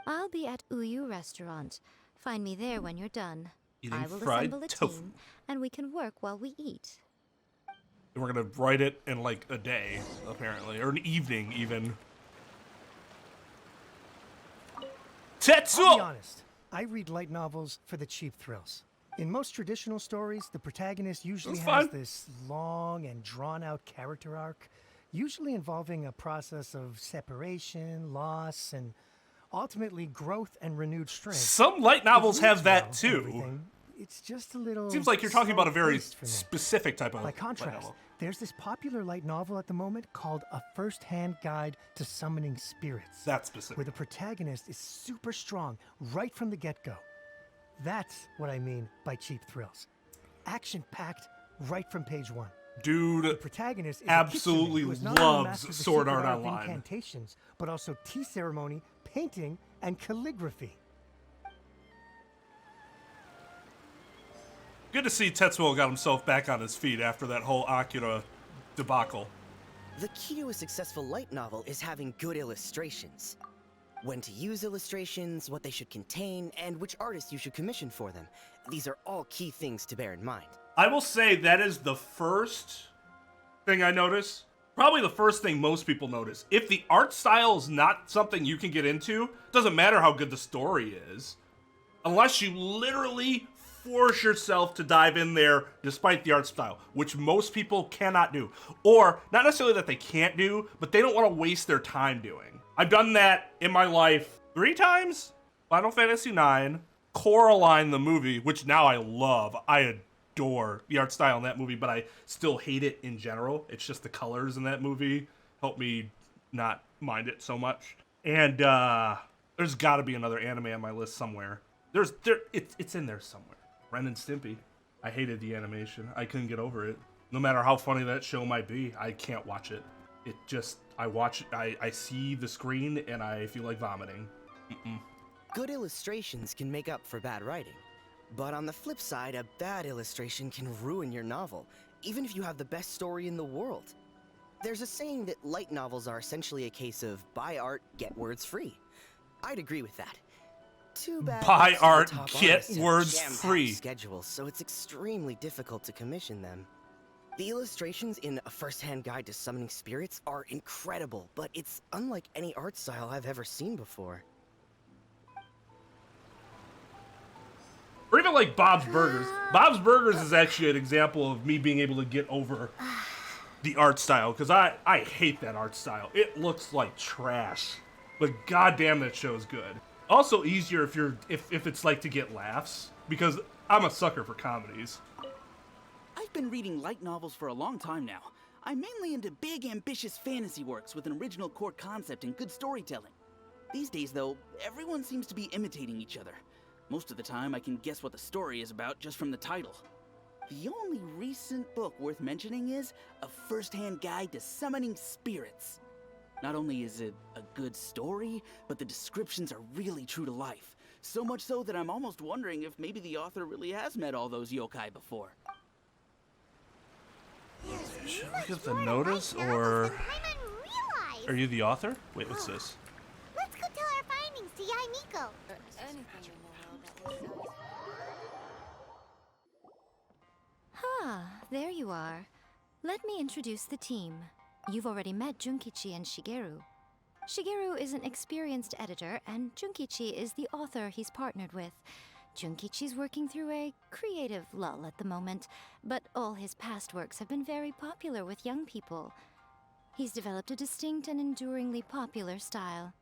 I'll be at Uyu Restaurant. Find me there when you're done. Eating I will fried assemble a tofu. team, and we can work while we eat. And we're gonna write it in like a day, apparently, or an evening even. I'll be Tetsuo! honest, I read light novels for the cheap thrills. In most traditional stories, the protagonist usually That's has fine. this long and drawn-out character arc, usually involving a process of separation, loss, and ultimately growth and renewed strength. Some light It novels have reads that well, too. everything. It's just a little. Seems like you're talking about a very slow-paced for me. specific type of By light contrast, novel. there's this popular light novel at the moment called A First-Hand Guide to Summoning Spirits. That's specific. Where the protagonist is super strong right from the get-go. That's what I mean by cheap thrills. Action-packed right from page one. The Dude, protagonist is absolutely a kitsune who has not only loves mastered the Sword secret Art of Online. incantations, but also tea ceremony, painting, and calligraphy. good to see Tetsuo got himself back on his feet after that whole Akira debacle. The key to a successful light novel is having good illustrations. When to use illustrations, what they should contain, and which artists you should commission for them. These are all key things to bear in mind. I will say that is the first thing I notice. Probably the first thing most people notice. If the art style is not something you can get into, doesn't matter how good the story is. Unless you literally force yourself to dive in there despite the art style, which most people cannot do. Or, not necessarily that they can't do, but they don't want to waste their time doing. I've done that in my life 3 times? Final Fantasy IX, Coraline the movie, which now I love. I adore the art style in that movie, but I still hate it in general. It's just the colors in that movie help me not mind it so much. And there's got to be another anime on my list somewhere. It's in there somewhere. Ren and Stimpy. I hated the animation. I couldn't get over it. No matter how funny that show might be, I can't watch it. It just, I watch it, I see the screen and I feel like vomiting. Good illustrations can make up for bad writing. But on the flip side, a bad illustration can ruin your novel, even if you have the best story in the world. There's a saying that light novels are essentially a case of buy art, get words free. I'd agree with that. Too bad Buy most of the art, top get artists have words jam-packed free. schedules, so it's extremely difficult to commission them. The illustrations in A First-Hand Guide to Summoning Spirits are incredible, but it's unlike any art style I've ever seen before. Or even like Bob's Burgers. Bob's Burgers is actually an example of me being able to get over the art style, because I hate that art style. It looks like trash, but goddamn that show's good. Also easier if it's like to get laughs, because I'm a sucker for comedies. I've been reading light novels for a long time now. I'm mainly into big, ambitious fantasy works with an original core concept and good storytelling. These days, though, everyone seems to be imitating each other. Most of the time, I can guess what the story is about just from the title. The only recent book worth mentioning is A First-Hand Guide to Summoning Spirits. Not only is it a good story, but the descriptions are really true to life. So much so that I'm almost wondering if maybe the author really has met all those yokai before. Should I look at the notice, or are you the author? Wait, what's this? Let's go tell our findings to Yai Miko. There you are. Let me introduce the team. You've already met Junkichi and Shigeru. Shigeru is an experienced editor, and Junkichi is the author he's partnered with. Junkichi's working through a creative lull at the moment, but all his past works have been very popular with young people. He's developed a distinct and enduringly popular style.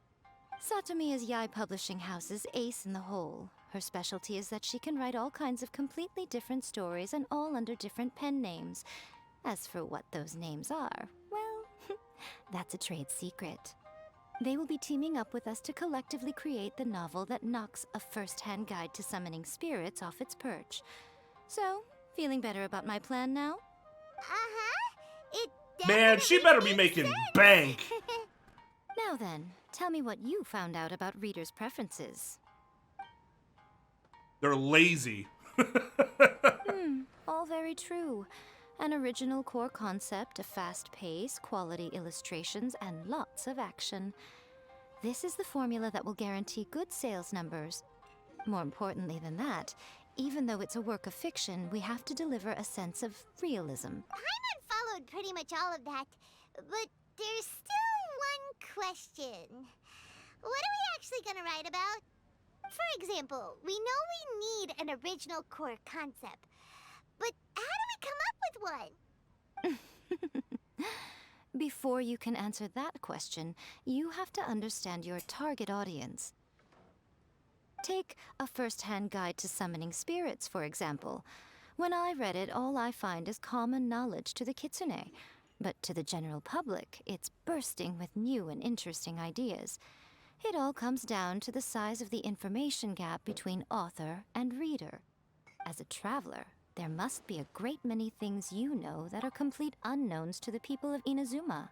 Satomi is Yai Publishing House's ace in the hole. Her specialty is that she can write all kinds of completely different stories and all under different pen names. As for what those names are, well, that's a trade secret. They will be teaming up with us to collectively create the novel that knocks A First-Hand Guide to Summoning Spirits off its perch. So, feeling better about my plan now? It Man, she better be making bank. Now then, tell me what you found out about readers' preferences. They're lazy. All very true. An original core concept, a fast pace, quality illustrations, and lots of action. This is the formula that will guarantee good sales numbers. More importantly than that, even though it's a work of fiction, we have to deliver a sense of realism. Paimon followed pretty much all of that, but there's still one question. What are we actually gonna write about? For example, we know we need an original core concept, but how do we come up with one? Before you can answer that question, you have to understand your target audience. Take A First-Hand Guide to Summoning Spirits, for example. When I read it, all I find is common knowledge to the kitsune. But to the general public, it's bursting with new and interesting ideas. It all comes down to the size of the information gap between author and reader. As a traveler, there must be a great many things you know that are complete unknowns to the people of Inazuma.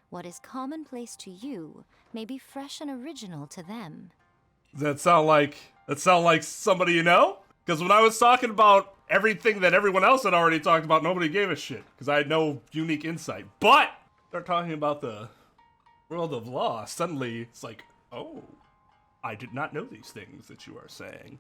What is commonplace to you may be fresh and original to them. That sound like somebody you know? Because when I was talking about everything that everyone else had already talked about, nobody gave a shit, because I had no unique insight. But start talking about the world of law, suddenly it's like, oh, I did not know these things that you are saying.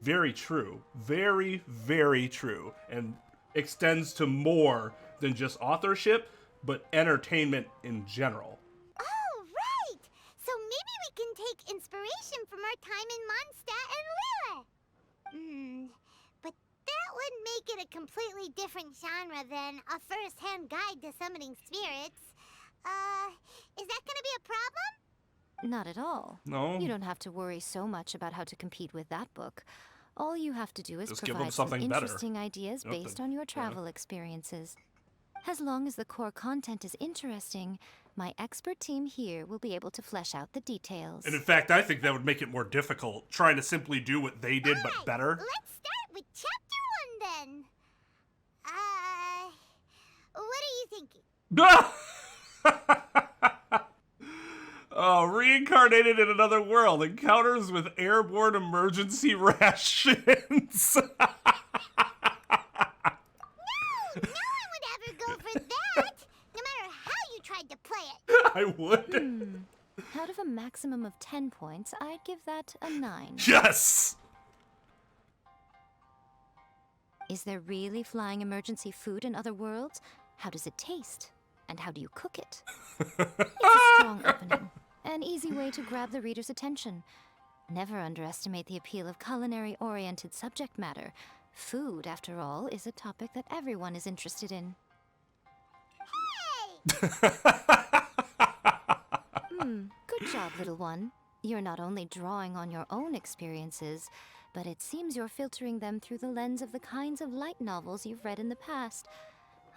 Very true. Very, very true. And extends to more than just authorship, but entertainment in general. Oh, right! So maybe we can take inspiration from our time in Mondstadt and Lille. But that would make it a completely different genre than A First-Hand Guide to Summoning Spirits. Is that gonna be a problem? Not at all. No? You don't have to worry so much about how to compete with that book. All you have to do is Just give them provide some something better. interesting ideas Nothing. based on your travel experiences. As long as the core content is interesting, my expert team here will be able to flesh out the details. And in fact, I think that would make it more difficult, trying to simply do what they did, but better. Let's start with chapter 1 then. What are you thinking? Oh, reincarnated in another world. Encounters with airborne emergency rations. No one would ever go for that, no matter how you tried to play it. I would. Out of a maximum of 10 points, I'd give that a 9. Yes! Is there really flying emergency food in other worlds? How does it taste? And how do you cook it? It's a strong opening. An easy way to grab the reader's attention. Never underestimate the appeal of culinary-oriented subject matter. Food, after all, is a topic that everyone is interested in. Good job, little one. You're not only drawing on your own experiences, but it seems you're filtering them through the lens of the kinds of light novels you've read in the past.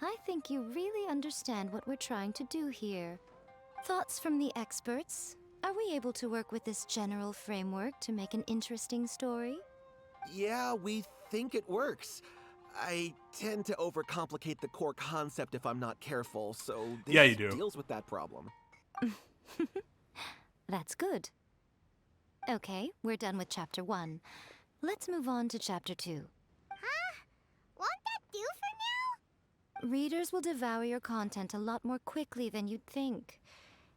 I think you really understand what we're trying to do here. Thoughts from the experts? Are we able to work with this general framework to make an interesting story? Yeah, we think it works. I tend to overcomplicate the core concept if I'm not careful, so this Yeah, you do. deals with that problem. That's good. Okay, we're done with chapter 1. Let's move on to chapter 2. Won't that do for now? Readers will devour your content a lot more quickly than you'd think.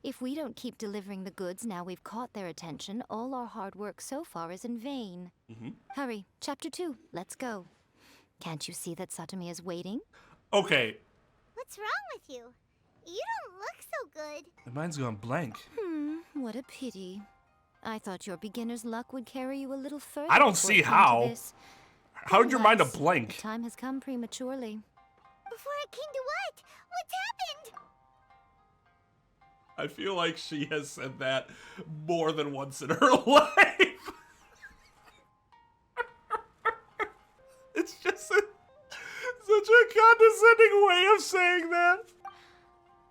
If we don't keep delivering the goods now we've caught their attention, all our hard work so far is in vain. Hurry, chapter 2, let's go. Can't you see that Satomi is waiting? Okay. What's wrong with you? You don't look so good. Mine's gone blank. What a pity. I thought your beginner's luck would carry you a little further. I don't before see it came to how. this. How did your mind a Alas, blank? The time has come prematurely. Before it came to what? What's happened? I feel like she has said that more than once in her life. It's just such a condescending way of saying that.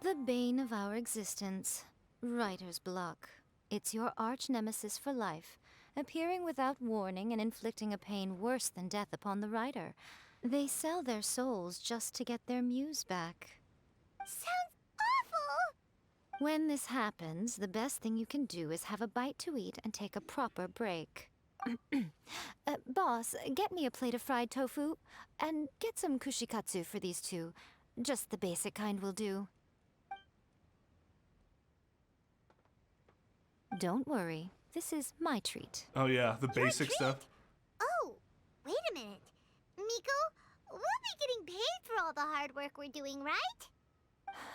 The bane of our existence. Writer's block. It's your arch nemesis for life, appearing without warning and inflicting a pain worse than death upon the writer. They sell their souls just to get their muse back. Sounds awful. When this happens, the best thing you can do is have a bite to eat and take a proper break. Boss, get me a plate of fried tofu, and get some kushikatsu for these two. Just the basic kind will do. Don't worry, this is my treat. Oh yeah, the basic treat? stuff. Oh, wait a minute. Miko, we'll be getting paid for all the hard work we're doing, right?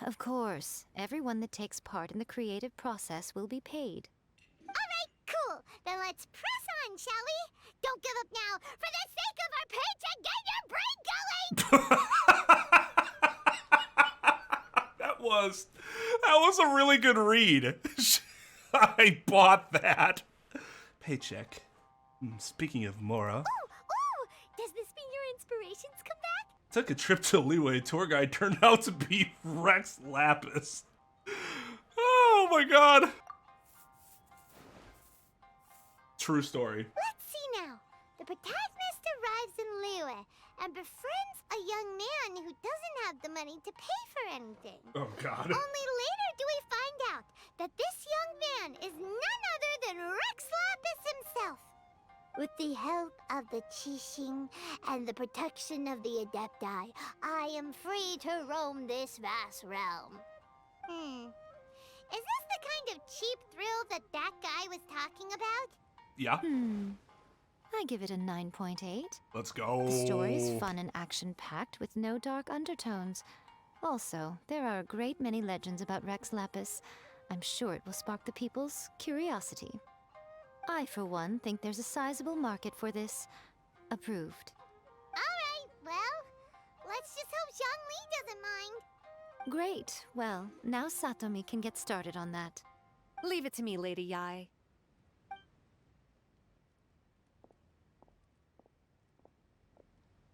Of course, everyone that takes part in the creative process will be paid. All right, cool. Then let's press on, shall we? Don't give up now. For the sake of our paycheck, get your brain going! That was a really good read. I bought that. Paycheck. Speaking of Mora, Ooh, does this mean your inspirations come back? took a trip to Liyue. Tour guide turned out to be Rex Lapis. Oh my god. True story. Let's see now. The protagonist arrives in Liyue and befriends a young man who doesn't have the money to pay for anything. Oh god. Only later do we find out that this young man is none other than Rex Lapis himself. With the help of the Qixing and the protection of the Adepti, I am free to roam this vast realm. Is this the kind of cheap thrill that guy was talking about? Yeah. I give it a 9.8. Let's go. The story is fun and action-packed with no dark undertones. Also, there are a great many legends about Rex Lapis. I'm sure it will spark the people's curiosity. I, for one, think there's a sizable market for this. Approved. All right, well, let's just hope Zhongli doesn't mind. Great. Well, now Satomi can get started on that. Leave it to me, Lady Yai.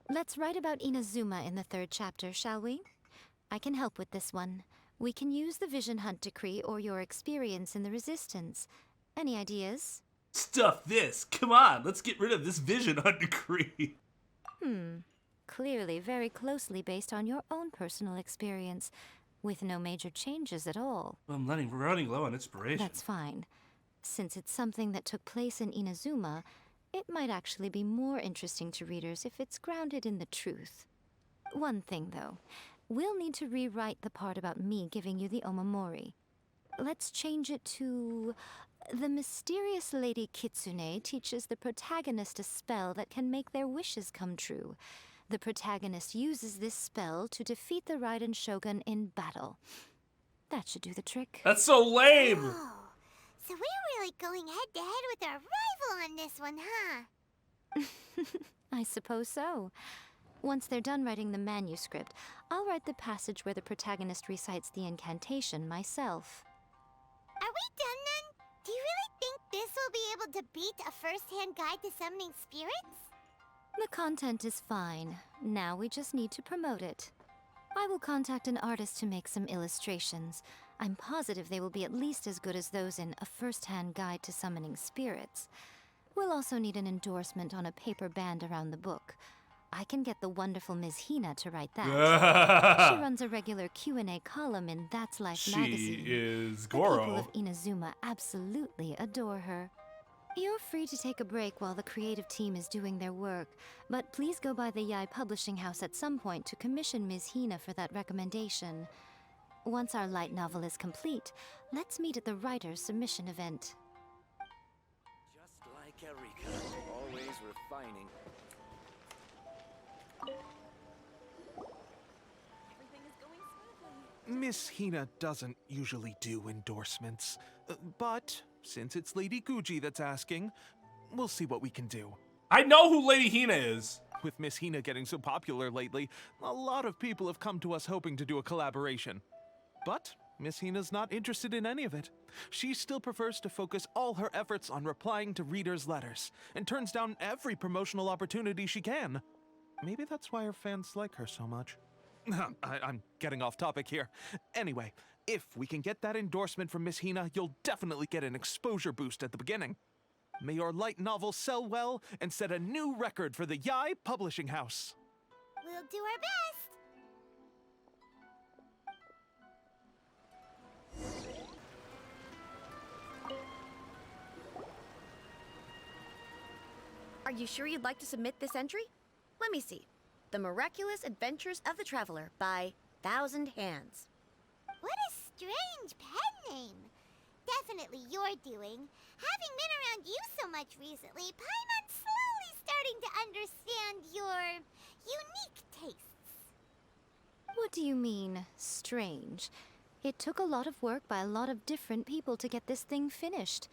Let's write about Inazuma in the 3rd chapter, shall we? I can help with this one. We can use the Vision Hunt Decree or your experience in the Resistance. Any ideas? Stuff this. Come on, let's get rid of this Vision Hunt Decree. Clearly very closely based on your own personal experience, with no major changes at all. I'm running low on inspiration. That's fine. Since it's something that took place in Inazuma, it might actually be more interesting to readers if it's grounded in the truth. One thing, though. We'll need to rewrite the part about me giving you the Omamori. Let's change it to... The mysterious Lady Kitsune teaches the protagonist a spell that can make their wishes come true. The protagonist uses this spell to defeat the Raiden Shogun in battle. That should do the trick. That's so lame! Oh, so we're really going head-to-head with our rival on this one, huh? I suppose so. Once they're done writing the manuscript, I'll write the passage where the protagonist recites the incantation myself. Are we done then? Do you really think this will be able to beat a first-hand guide to summoning spirits? The content is fine. Now we just need to promote it. I will contact an artist to make some illustrations. I'm positive they will be at least as good as those in A First-Hand Guide to Summoning Spirits. We'll also need an endorsement on a paper band around the book. I can get the wonderful Ms. Hina to write that. She runs a regular Q&A column in That's Life magazine. She is The people Goro. of Inazuma absolutely adore her. You're free to take a break while the creative team is doing their work, but please go by the Yai Publishing House at some point to commission Ms. Hina for that recommendation. Once our light novel is complete, let's meet at the writer's submission event. Just like Erika, always refining. Everything is going smoothly. Miss Hina doesn't usually do endorsements, but since it's Lady Guji that's asking, we'll see what we can do. I know who Lady Hina is. With Miss Hina getting so popular lately, a lot of people have come to us hoping to do a collaboration. But Miss Hina's not interested in any of it. She still prefers to focus all her efforts on replying to readers' letters, and turns down every promotional opportunity she can. Maybe that's why her fans like her so much. I'm getting off topic here. Anyway, if we can get that endorsement from Miss Hina, you'll definitely get an exposure boost at the beginning. May your light novel sell well and set a new record for the Yai Publishing House. We'll do our best. Are you sure you'd like to submit this entry? Let me see. The Miraculous Adventures of the Traveler by Thousand Hands. What a strange pen name. Definitely your doing. Having been around you so much recently, Paimon's slowly starting to understand your unique tastes. What do you mean, strange? It took a lot of work by a lot of different people to get this thing finished.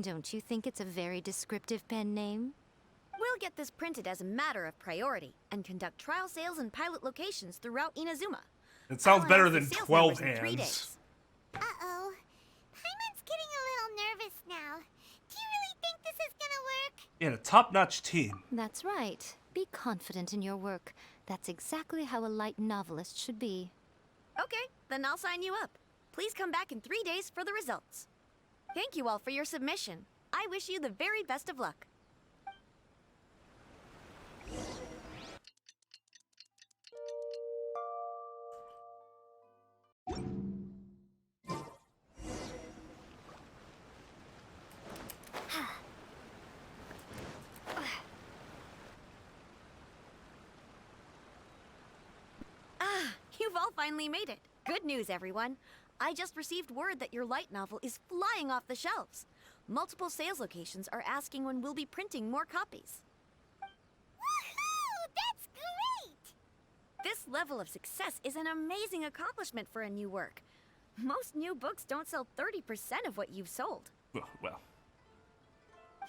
Don't you think it's a very descriptive pen name? We'll get this printed as a matter of priority and conduct trial sales in pilot locations throughout Inazuma. It sounds I'll better announce than the sales 12 numbers in 3 hands. days. Uh-oh. Paimon's getting a little nervous now. Do you really think this is gonna work? In a top-notch team. That's right. Be confident in your work. That's exactly how a light novelist should be. Okay, then I'll sign you up. Please come back in 3 days for the results. Thank you all for your submission. I wish you the very best of luck. You've all finally made it. Good news, everyone. I just received word that your light novel is flying off the shelves. Multiple sales locations are asking when we'll be printing more copies. Woohoo! That's great! This level of success is an amazing accomplishment for a new work. Most new books don't sell 30% of what you've sold. Well.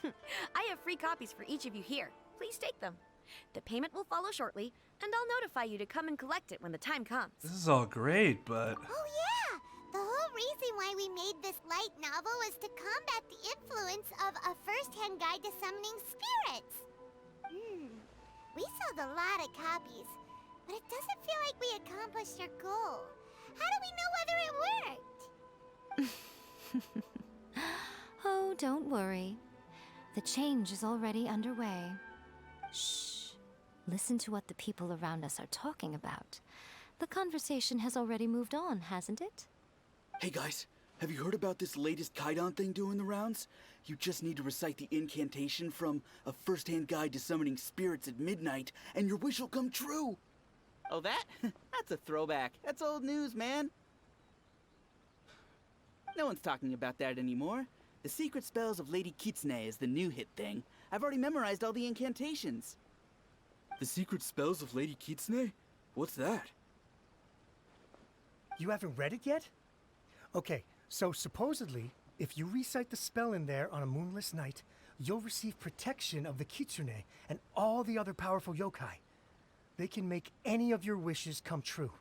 I have free copies for each of you here. Please take them. The payment will follow shortly, and I'll notify you to come and collect it when the time comes. This is all great, but... Oh yeah! The whole reason why we made this light novel was to combat the influence of a first-hand guide to summoning spirits. We sold a lot of copies, but it doesn't feel like we accomplished our goal. How do we know whether it worked? Oh, don't worry. The change is already underway. Shh. Listen to what the people around us are talking about. The conversation has already moved on, hasn't it? Hey guys, have you heard about this latest Kaidan thing doing the rounds? You just need to recite the incantation from A First-Hand Guide to Summoning Spirits at midnight, and your wish will come true! Oh, that? That's a throwback. That's old news, man. No one's talking about that anymore. The secret spells of Lady Kitsune is the new hit thing. I've already memorized all the incantations. The secret spells of Lady Kitsune? What's that? You haven't read it yet? Okay, so supposedly, if you recite the spell in there on a moonless night, you'll receive protection of the Kitsune and all the other powerful yokai. They can make any of your wishes come true.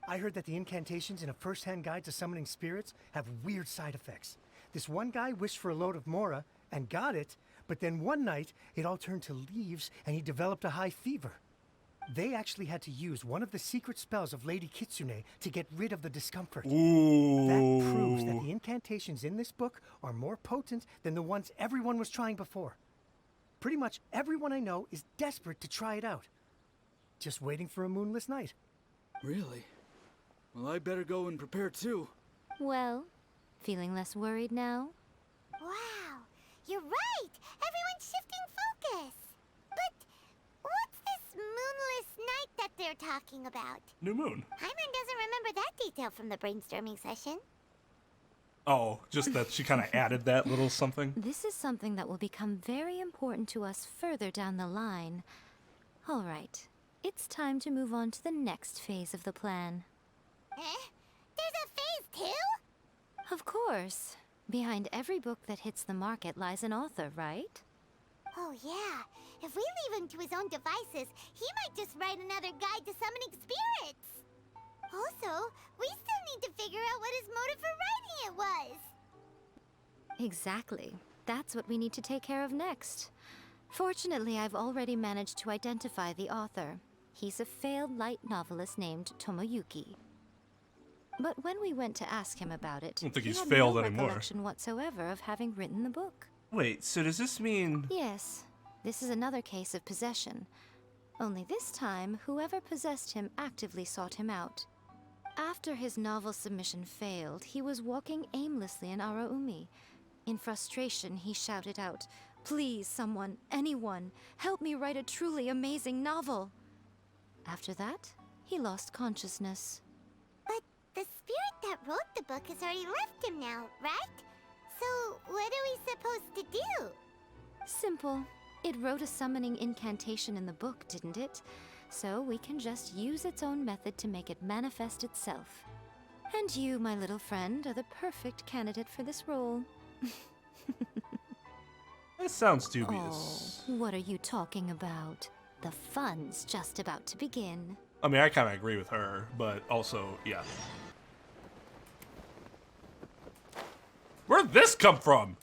I heard that the incantations in A First-Hand Guide to Summoning Spirits have weird side effects. This one guy wished for a load of Mora and got it, but then one night it all turned to leaves and he developed a high fever. They actually had to use one of the secret spells of Lady Kitsune to get rid of the discomfort. Ooh. That proves that the incantations in this book are more potent than the ones everyone was trying before. Pretty much everyone I know is desperate to try it out. Just waiting for a moonless night. Really? Well, I better go and prepare too. Well, feeling less worried now? Wow, you're right! Everyone's shifting focus! But what's this moonless night that they're talking about? New moon. Hyman doesn't remember that detail from the brainstorming session. Oh, just that she kind of added that little something. This is something that will become very important to us further down the line. All right, it's time to move on to the next phase of the plan. There's a phase 2? Of course. Behind every book that hits the market lies an author, right? Oh yeah, if we leave him to his own devices, he might just write another guide to summoning spirits. Also, we still need to figure out what his motive for writing it was. Exactly. That's what we need to take care of next. Fortunately, I've already managed to identify the author. He's a failed light novelist named Tomoyuki. But when we went to ask him about it, I don't think he he's had failed no anymore. recollection whatsoever of having written the book. Wait, so does this mean... Yes, this is another case of possession. Only this time, whoever possessed him actively sought him out. After his novel submission failed, he was walking aimlessly in Araumi. In frustration, he shouted out, "Please, someone, anyone, help me write a truly amazing novel." After that, he lost consciousness. But the spirit that wrote the book has already left him now, right? So what are we supposed to do? Simple. It wrote a summoning incantation in the book, didn't it? So we can just use its own method to make it manifest itself. And you, my little friend, are the perfect candidate for this role. That sounds dubious. Oh, what are you talking about? The fun's just about to begin. I mean, I kind of agree with her, but also, yeah. Where'd this come from?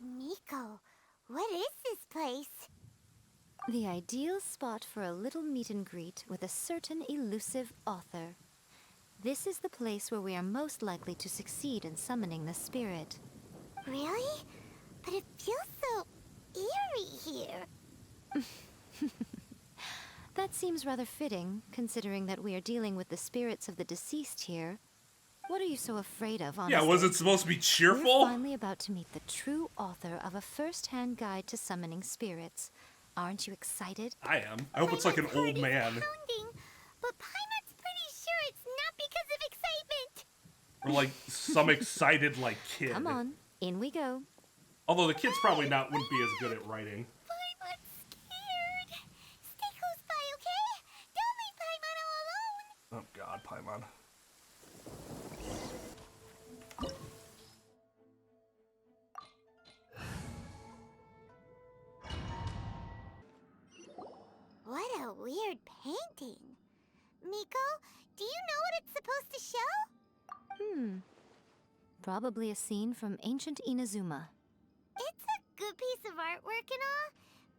Miko, what is this place? The ideal spot for a little meet and greet with a certain elusive author. This is the place where we are most likely to succeed in summoning the spirit. Really? But it feels so eerie here. That seems rather fitting, considering that we are dealing with the spirits of the deceased here. What are you so afraid of, honestly? Yeah, was it supposed to be cheerful? We're finally about to meet the true author of a first-hand guide to summoning spirits. Aren't you excited? I am. I hope it's like an old man. But Paimon's pretty sure it's not because of excitement. Or like some excited like kid. Come on, in we go. Although the kid's probably wouldn't be as good at writing. Paimon's scared. Stay close by, okay? Don't leave Paimon all alone. Oh god, Paimon. What a weird painting. Miko, do you know what it's supposed to show? Probably a scene from ancient Inazuma. It's a good piece of artwork and all,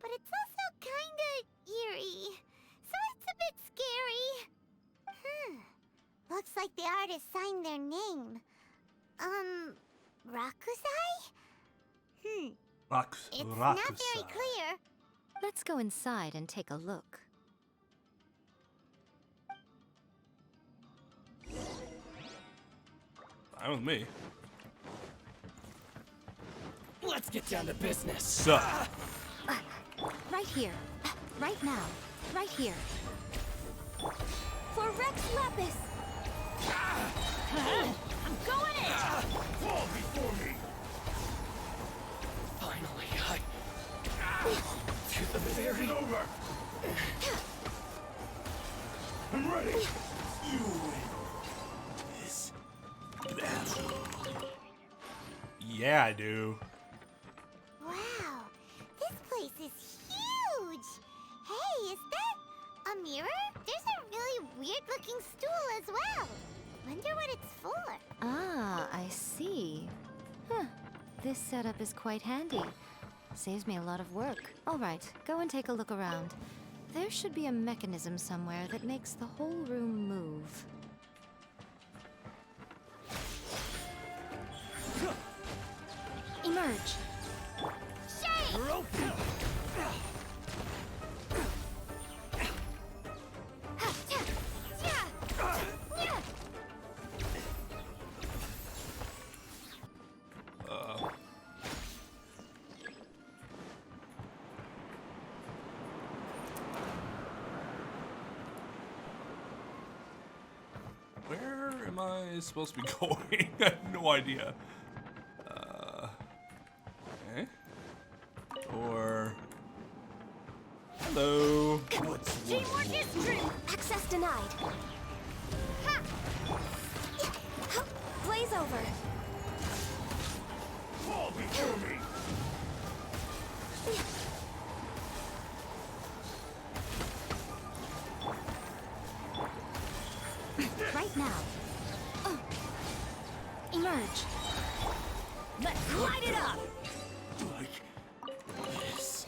but it's also kinda eerie. So it's a bit scary. Looks like the artist signed their name. Rakusai? It's not very clear. Let's go inside and take a look. Fine with me. Let's get down to business. So, Right here. Right now. Right here. For Rex Lapis! I'm going in! Fall before me! Finally, To the very over! I'm ready! You win this battle. yeah, I do. Wow, this place is huge! Hey, is that a mirror? There's a really weird-looking stool as well. Wonder what it's for. Ah, I see. Huh. This setup is quite handy. Saves me a lot of work. All right, go and take a look around. There should be a mechanism somewhere that makes the whole room move. Emerge. Where am I supposed to be going? I have no idea. Okay. Or... Hello. Teamwork is true. Access denied. Ha! Blaze over. Fall before me! Right now. Emerge. let's light it up! Like this.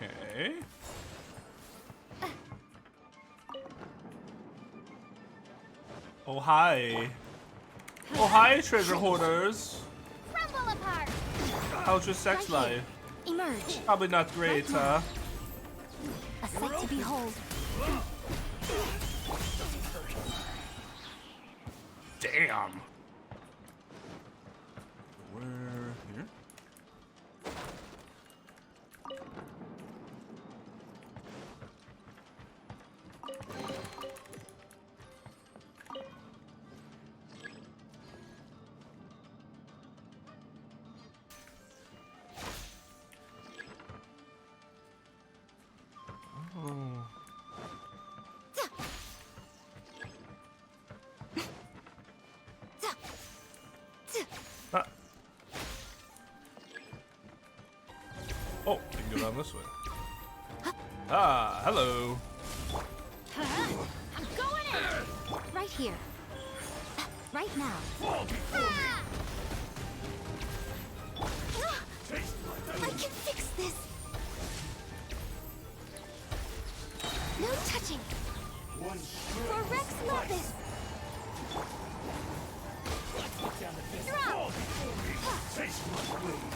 Okay. Oh, hi. Oh, hi, treasure hoarders. Crumble apart. How's your sex life? Emerge. Probably not great, huh? A sight to behold. Damn. Where here? Oh. Ah. Oh, you can go down this way. Ah, hello. I'm going in. Right here. Right now. I can fix this. No touching. For Rex Lapis. Drop. Taste my blade.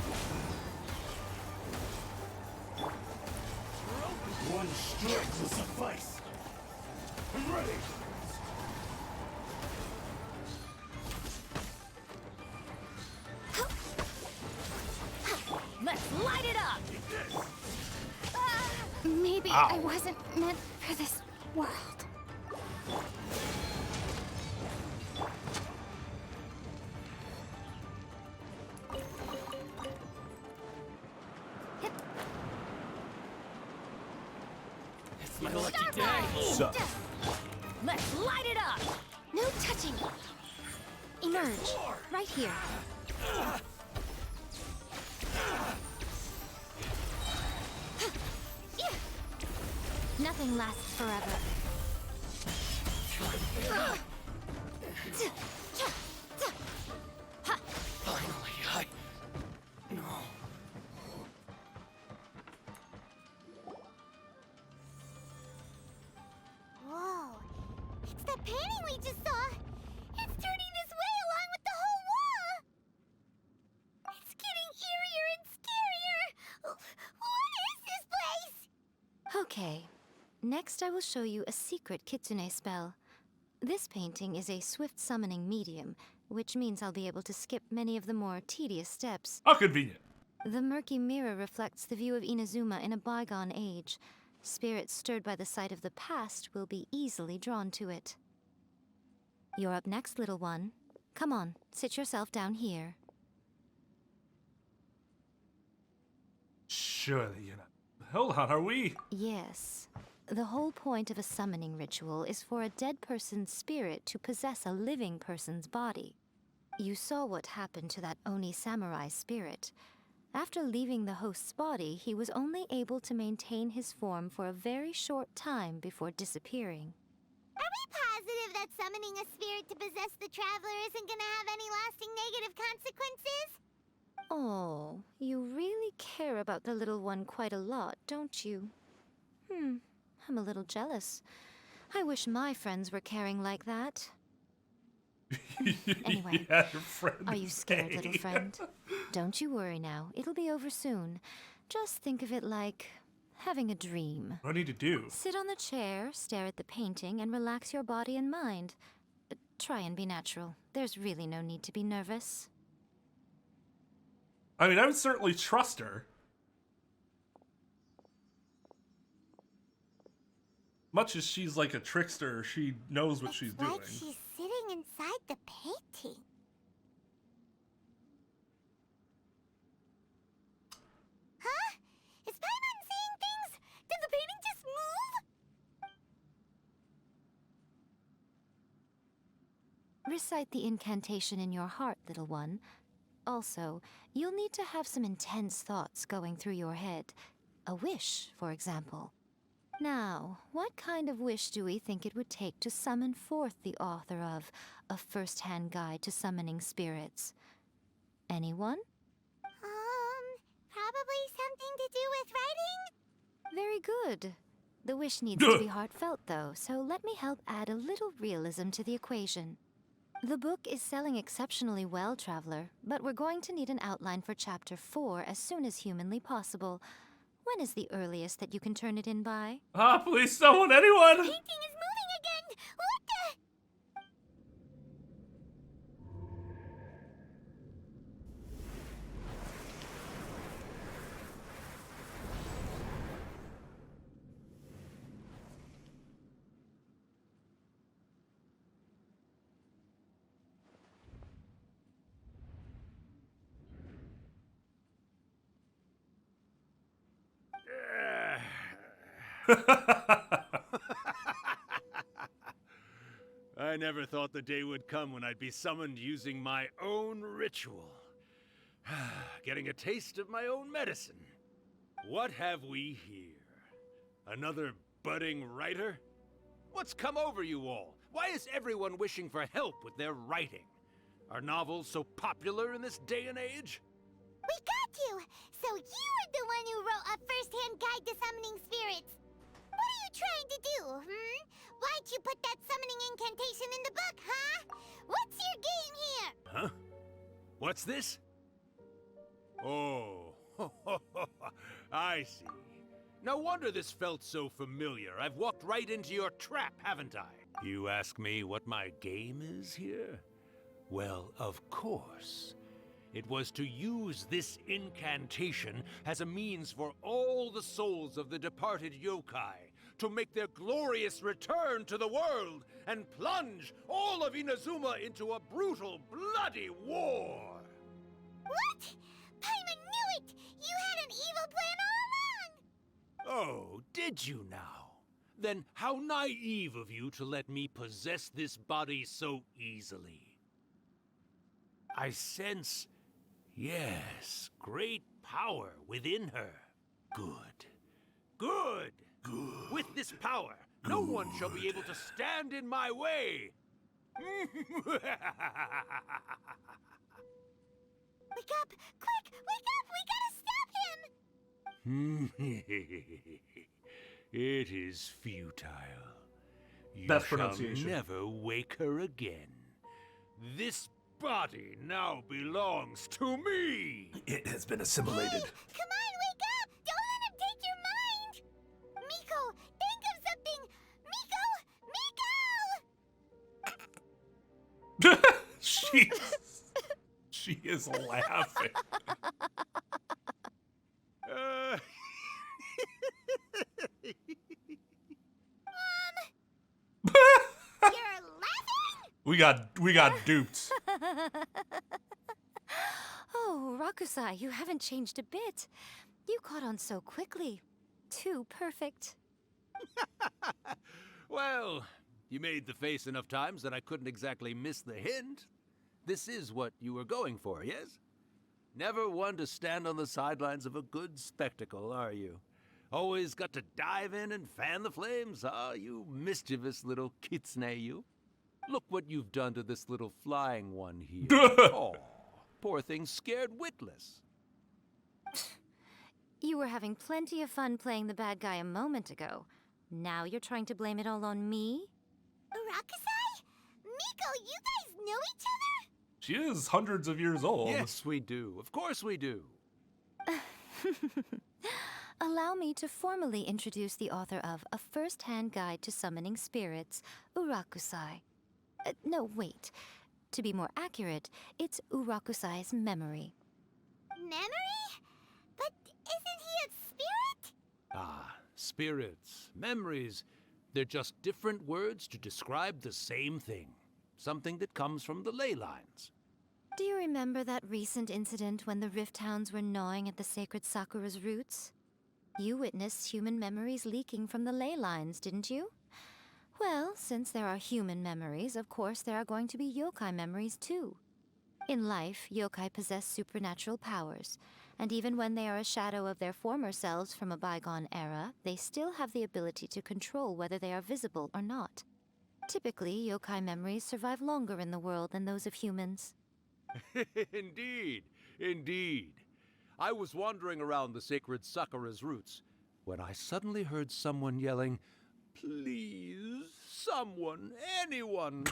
One strike will suffice. I'm ready. Let's light it up! Maybe Ow. I wasn't meant for this world. It's my lucky day! So, Let's light it up! No touching. Emerge. Right here. Nothing lasts forever. Finally, No. Whoa. It's the painting we just saw. It's turning this way along with the whole wall. It's getting eerier and scarier. What is this place? Okay. Next, I will show you a secret kitsune spell. This painting is a swift summoning medium, which means I'll be able to skip many of the more tedious steps. How convenient. The murky mirror reflects the view of Inazuma in a bygone age. Spirits stirred by the sight of the past will be easily drawn to it. You're up next, little one. Come on, sit yourself down here. Surely you're not. Hold on, are we? Yes. The whole point of a summoning ritual is for a dead person's spirit to possess a living person's body. You saw what happened to that Oni samurai spirit. After leaving the host's body, he was only able to maintain his form for a very short time before disappearing. Are we positive that summoning a spirit to possess the traveler isn't gonna have any lasting negative consequences? Oh, you really care about the little one quite a lot, don't you? I'm a little jealous. I wish my friends were caring like that. Anyway, Yeah, your friend are you is scared, gay. little friend? Don't you worry now. It'll be over soon. Just think of it like having a dream. What do I need to do? Sit on the chair, stare at the painting, and relax your body and mind. Try and be natural. There's really no need to be nervous. I mean, I would certainly trust her. Much as she's like a trickster, she knows what she's doing. Like she's sitting inside the painting. Huh? Is Paimon seeing things? Did the painting just move? Recite the incantation in your heart, little one. Also, you'll need to have some intense thoughts going through your head. A wish, for example. Now, what kind of wish do we think it would take to summon forth the author of A First-Hand Guide to Summoning Spirits? Anyone? Probably something to do with writing? Very good. The wish needs to be heartfelt, though, so let me help add a little realism to the equation. The book is selling exceptionally well, Traveler, but we're going to need an outline for Chapter 4 as soon as humanly possible. When is the earliest that you can turn it in by? Ah, please, someone, anyone! Painting is moving again! What the? I never thought the day would come when I'd be summoned using my own ritual. Getting a taste of my own medicine. What have we here? Another budding writer? What's come over you all? Why is everyone wishing for help with their writing? Are novels so popular in this day and age? We got you! So you were the one who wrote A First-Hand Guide to Summoning Spirits. What are you trying to do, Why'd you put that summoning incantation in the book, huh? What's your game here? Huh? What's this? Oh, I see. No wonder this felt so familiar. I've walked right into your trap, haven't I? You ask me what my game is here? Well, of course. It was to use this incantation as a means for all the souls of the departed yokai to make their glorious return to the world and plunge all of Inazuma into a brutal, bloody war. What? Paimon knew it! You had an evil plan all along! Oh, did you now? Then how naive of you to let me possess this body so easily. I sense, yes, great power within her. Good. Good. Good. With this power, no one shall be able to stand in my way. Wake up! Quick! Wake up! We gotta stop him! It is futile. You Best shall pronunciation. never wake her again. This body now belongs to me. It has been assimilated. Hey, come on, wake up! Don't let him take your mind! Miko, think of something! Miko! Miko! She is laughing. You're laughing? We got duped. Oh, Rakusai, you haven't changed a bit. You caught on so quickly. Too perfect. Well, you made the face enough times that I couldn't exactly miss the hint. This is what you were going for, yes? Never one to stand on the sidelines of a good spectacle, are you? Always got to dive in and fan the flames, huh? You mischievous little kitsune, you. Look what you've done to this little flying one here. Oh, poor thing scared witless. You were having plenty of fun playing the bad guy a moment ago. Now you're trying to blame it all on me? Rakusai? Miko, you guys know each other? She is hundreds of years old. Yes, we do. Of course we do. Allow me to formally introduce the author of A First-Hand Guide to Summoning Spirits, Urakusai. No, wait. To be more accurate, it's Urakusai's memory. Memory? But isn't he a spirit? Ah, spirits, memories. They're just different words to describe the same thing. Something that comes from the ley lines. Do you remember that recent incident when the Rift Hounds were gnawing at the sacred Sakura's roots? You witnessed human memories leaking from the ley lines, didn't you? Well, since there are human memories, of course there are going to be yokai memories too. In life, yokai possess supernatural powers, and even when they are a shadow of their former selves from a bygone era, they still have the ability to control whether they are visible or not. Typically, yokai memories survive longer in the world than those of humans. Indeed, indeed. I was wandering around the sacred Sakura's roots when I suddenly heard someone yelling, "Please, someone, anyone,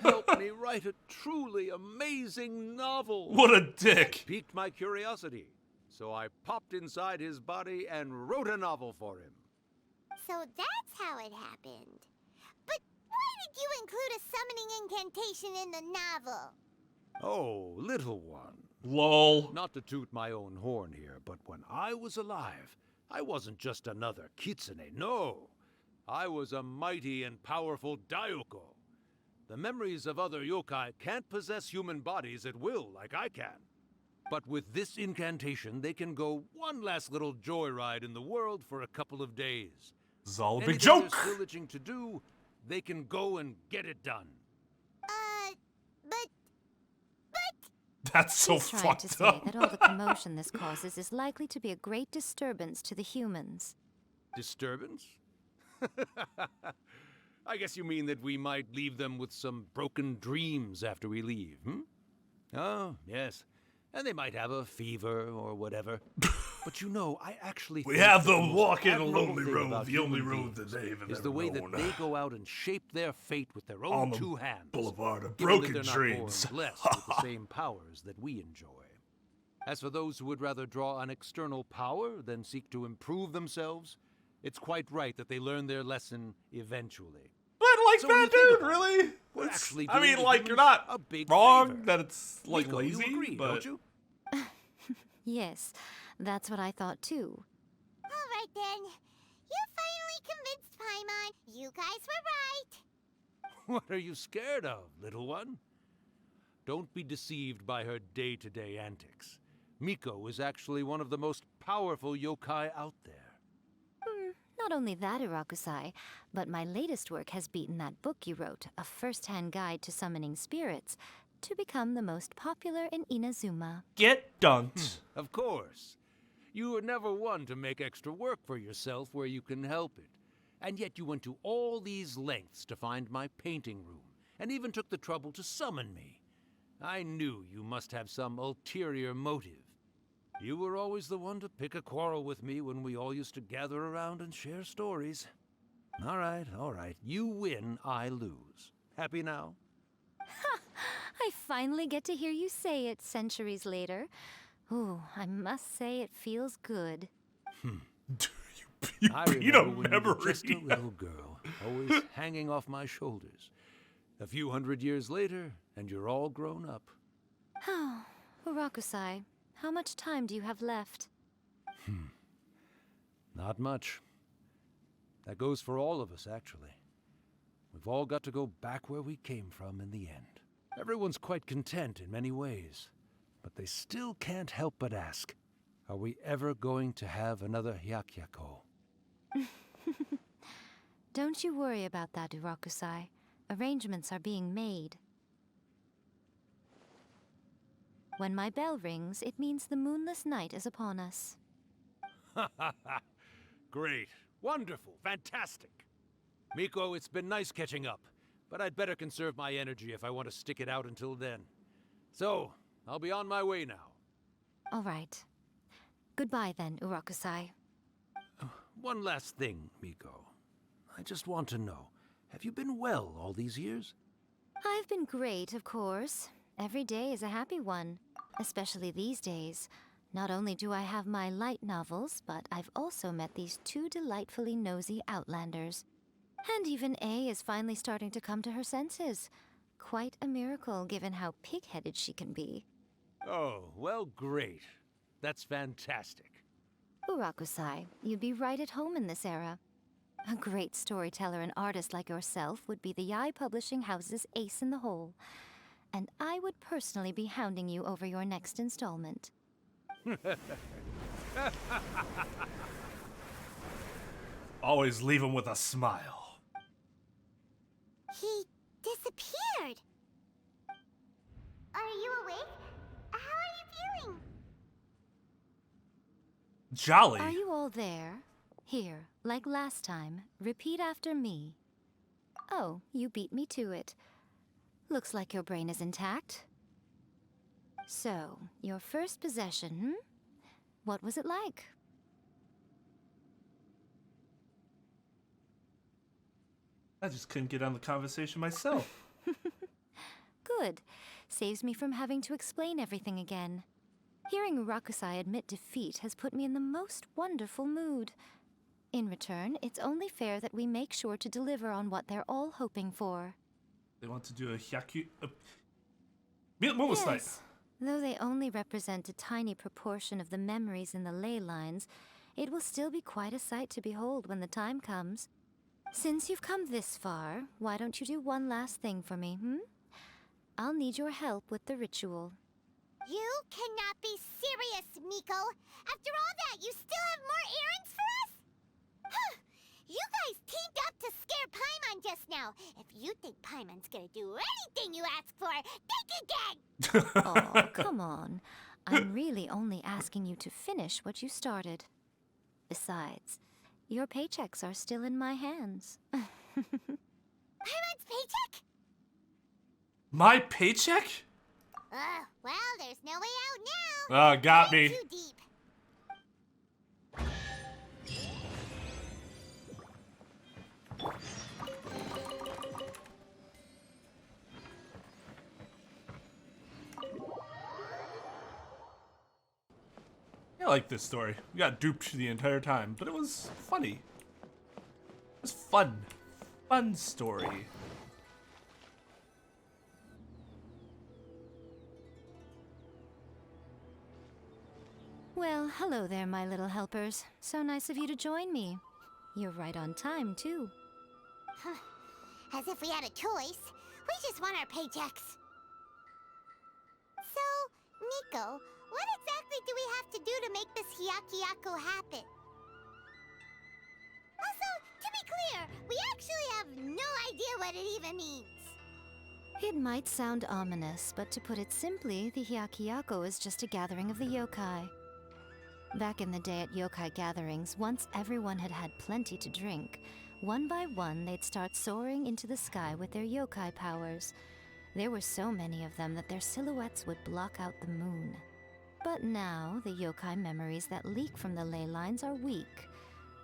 help me write a truly amazing novel." What a dick. It piqued my curiosity, so I popped inside his body and wrote a novel for him. So that's how it happened. But why did you include a summoning incantation in the novel? Oh, little one. Lol. Not to toot my own horn here, but when I was alive, I wasn't just another kitsune, no. I was a mighty and powerful Daiyoko. The memories of other yokai can't possess human bodies at will like I can. But with this incantation, they can go one last little joyride in the world for a couple of days. This is all a big Anything joke. they're still itching to do, they can go and get it done. But That's so He's trying to fucked say up. that all the commotion this causes is likely to be a great disturbance to the humans. Disturbance? I guess you mean that we might leave them with some broken dreams after we leave, hmm? Oh, yes. And they might have a fever or whatever. But you know, I actually We think have that them most walking a admirable lonely thing road, about the only human road that beings they've is ever the way known. that they go out and shape their fate with their On own the two hands. boulevard of even broken that they're dreams. Not born blessed with the same powers that we enjoy. As for those who would rather draw on external power than seek to improve themselves, it's quite right that they learn their lesson eventually. But like So when that, you think dude, about it, really? we're It's- actually I mean, doing like, the you're humans not a big wrong favor. that it's like Miko, lazy, you agree, but don't you? Yes, that's what I thought too. all right then. You finally convinced Paimon. You guys were right. What are you scared of, little one? Don't be deceived by her day-to-day antics. Miko is actually one of the most powerful yokai out there. Not only that, Urakusai, but my latest work has beaten that book you wrote, A First-Hand Guide to Summoning Spirits, to become the most popular in Inazuma. get dunked. Of course. You were never one to make extra work for yourself where you can help it. And yet you went to all these lengths to find my painting room, and even took the trouble to summon me. I knew you must have some ulterior motive. You were always the one to pick a quarrel with me when we all used to gather around and share stories. All right. You win, I lose. Happy now? I finally get to hear you say it centuries later. Ooh, I must say it feels good. I beat a remember when you memory. were just a little girl, always hanging off my shoulders. A few hundred years later, and you're all grown up. Oh, Urakusai, how much time do you have left? Not much. That goes for all of us, actually. We've all got to go back where we came from in the end. Everyone's quite content in many ways, but they still can't help but ask, are we ever going to have another Hyakyako? Don't you worry about that, Urakusai. Arrangements are being made. When my bell rings, it means the moonless night is upon us. Great. Wonderful. Fantastic. Miko, it's been nice catching up, but I'd better conserve my energy if I want to stick it out until then. So, I'll be on my way now. All right. Goodbye then, Urakusai. One last thing, Miko. I just want to know, have you been well all these years? I've been great, of course. Every day is a happy one, especially these days. Not only do I have my light novels, but I've also met these two delightfully nosy outlanders. And even A is finally starting to come to her senses. Quite a miracle, given how pig-headed she can be. Oh, well, great. That's fantastic. Urakusai, you'd be right at home in this era. A great storyteller and artist like yourself would be the Yae Publishing House's ace in the hole. And I would personally be hounding you over your next installment. Always leave him with a smile. He disappeared. Are you awake? How are you feeling? Jolly. Are you all there? Here, like last time, repeat after me. Oh, you beat me to it. Looks like your brain is intact. So, your first possession, What was it like? I just couldn't get on the conversation myself. Good. Saves me from having to explain everything again. Hearing Urakusai admit defeat has put me in the most wonderful mood. In return, it's only fair that we make sure to deliver on what they're all hoping for. They want to do a hyaku... Yes. Though they only represent a tiny proportion of the memories in the ley lines, it will still be quite a sight to behold when the time comes. Since you've come this far, why don't you do one last thing for me, I'll need your help with the ritual. You cannot be serious, Miko! After all that, you still have more errands for us? You guys teamed up to scare Paimon just now. If you think Paimon's gonna do anything you ask for, think again! Oh, come on. I'm really only asking you to finish what you started. Besides, your paychecks are still in my hands. Paimon's paycheck? My paycheck? Well, there's no way out now. Got me. Too deep. I like this story. We got duped the entire time, but it was funny. It was fun. Fun story. Well, hello there, my little helpers. So nice of you to join me. You're right on time, too. As if we had a choice. We just want our paychecks. So, Miko, what exactly do we have to do to make this Hyakyako happen? Also, to be clear, we actually have no idea what it even means. It might sound ominous, but to put it simply, the Hyakyako is just a gathering of the yokai. Back in the day at yokai gatherings, once everyone had had plenty to drink, one by one they'd start soaring into the sky with their yokai powers. There were so many of them that their silhouettes would block out the moon. But now, the yokai memories that leak from the ley lines are weak.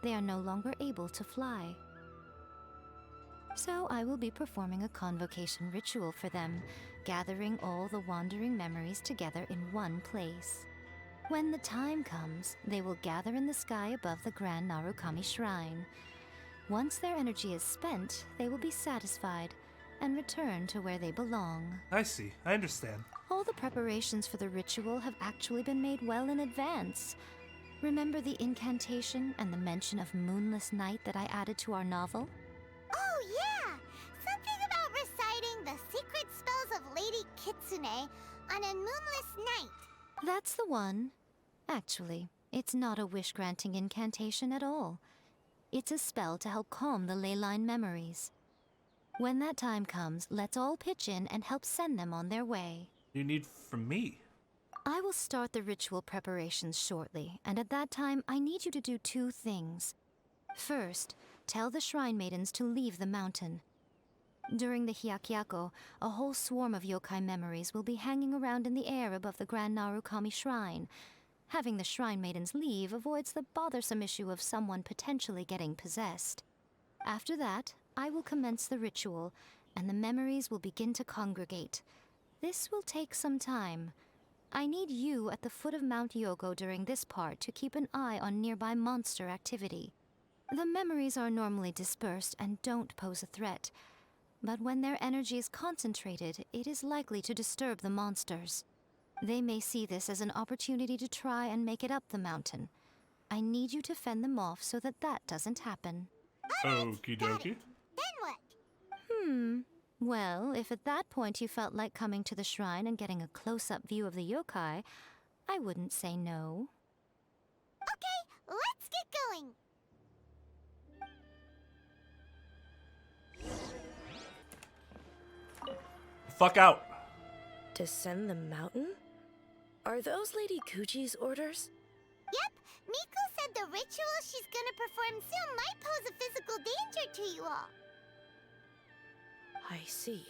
They are no longer able to fly. So I will be performing a convocation ritual for them, gathering all the wandering memories together in one place. When the time comes, they will gather in the sky above the Grand Narukami Shrine. Once their energy is spent, they will be satisfied and return to where they belong. I see. I understand. All the preparations for the ritual have actually been made well in advance. Remember the incantation and the mention of moonless night that I added to our novel? Oh, yeah! Something about reciting the secret spells of Lady Kitsune on a moonless night. That's the one. Actually, it's not a wish-granting incantation at all. It's a spell to help calm the ley line memories. When that time comes, let's all pitch in and help send them on their way. You need from me? I will start the ritual preparations shortly, and at that time, I need you to do two things. First, tell the shrine maidens to leave the mountain. During the Hyakyako, a whole swarm of yokai memories will be hanging around in the air above the Grand Narukami Shrine. Having the shrine maidens leave avoids the bothersome issue of someone potentially getting possessed. After that, I will commence the ritual, and the memories will begin to congregate. This will take some time. I need you at the foot of Mount Yogo during this part to keep an eye on nearby monster activity. The memories are normally dispersed and don't pose a threat, but when their energy is concentrated, it is likely to disturb the monsters. They may see this as an opportunity to try and make it up the mountain. I need you to fend them off so that that doesn't happen. Okie dokie. Then what? Well, if at that point you felt like coming to the shrine and getting a close-up view of the yokai, I wouldn't say no. Okay, let's get going. Fuck out. Descend the mountain? Are those Lady Kuji's orders? Yep, Miko said the ritual she's gonna perform soon might pose a physical danger to you all. I see.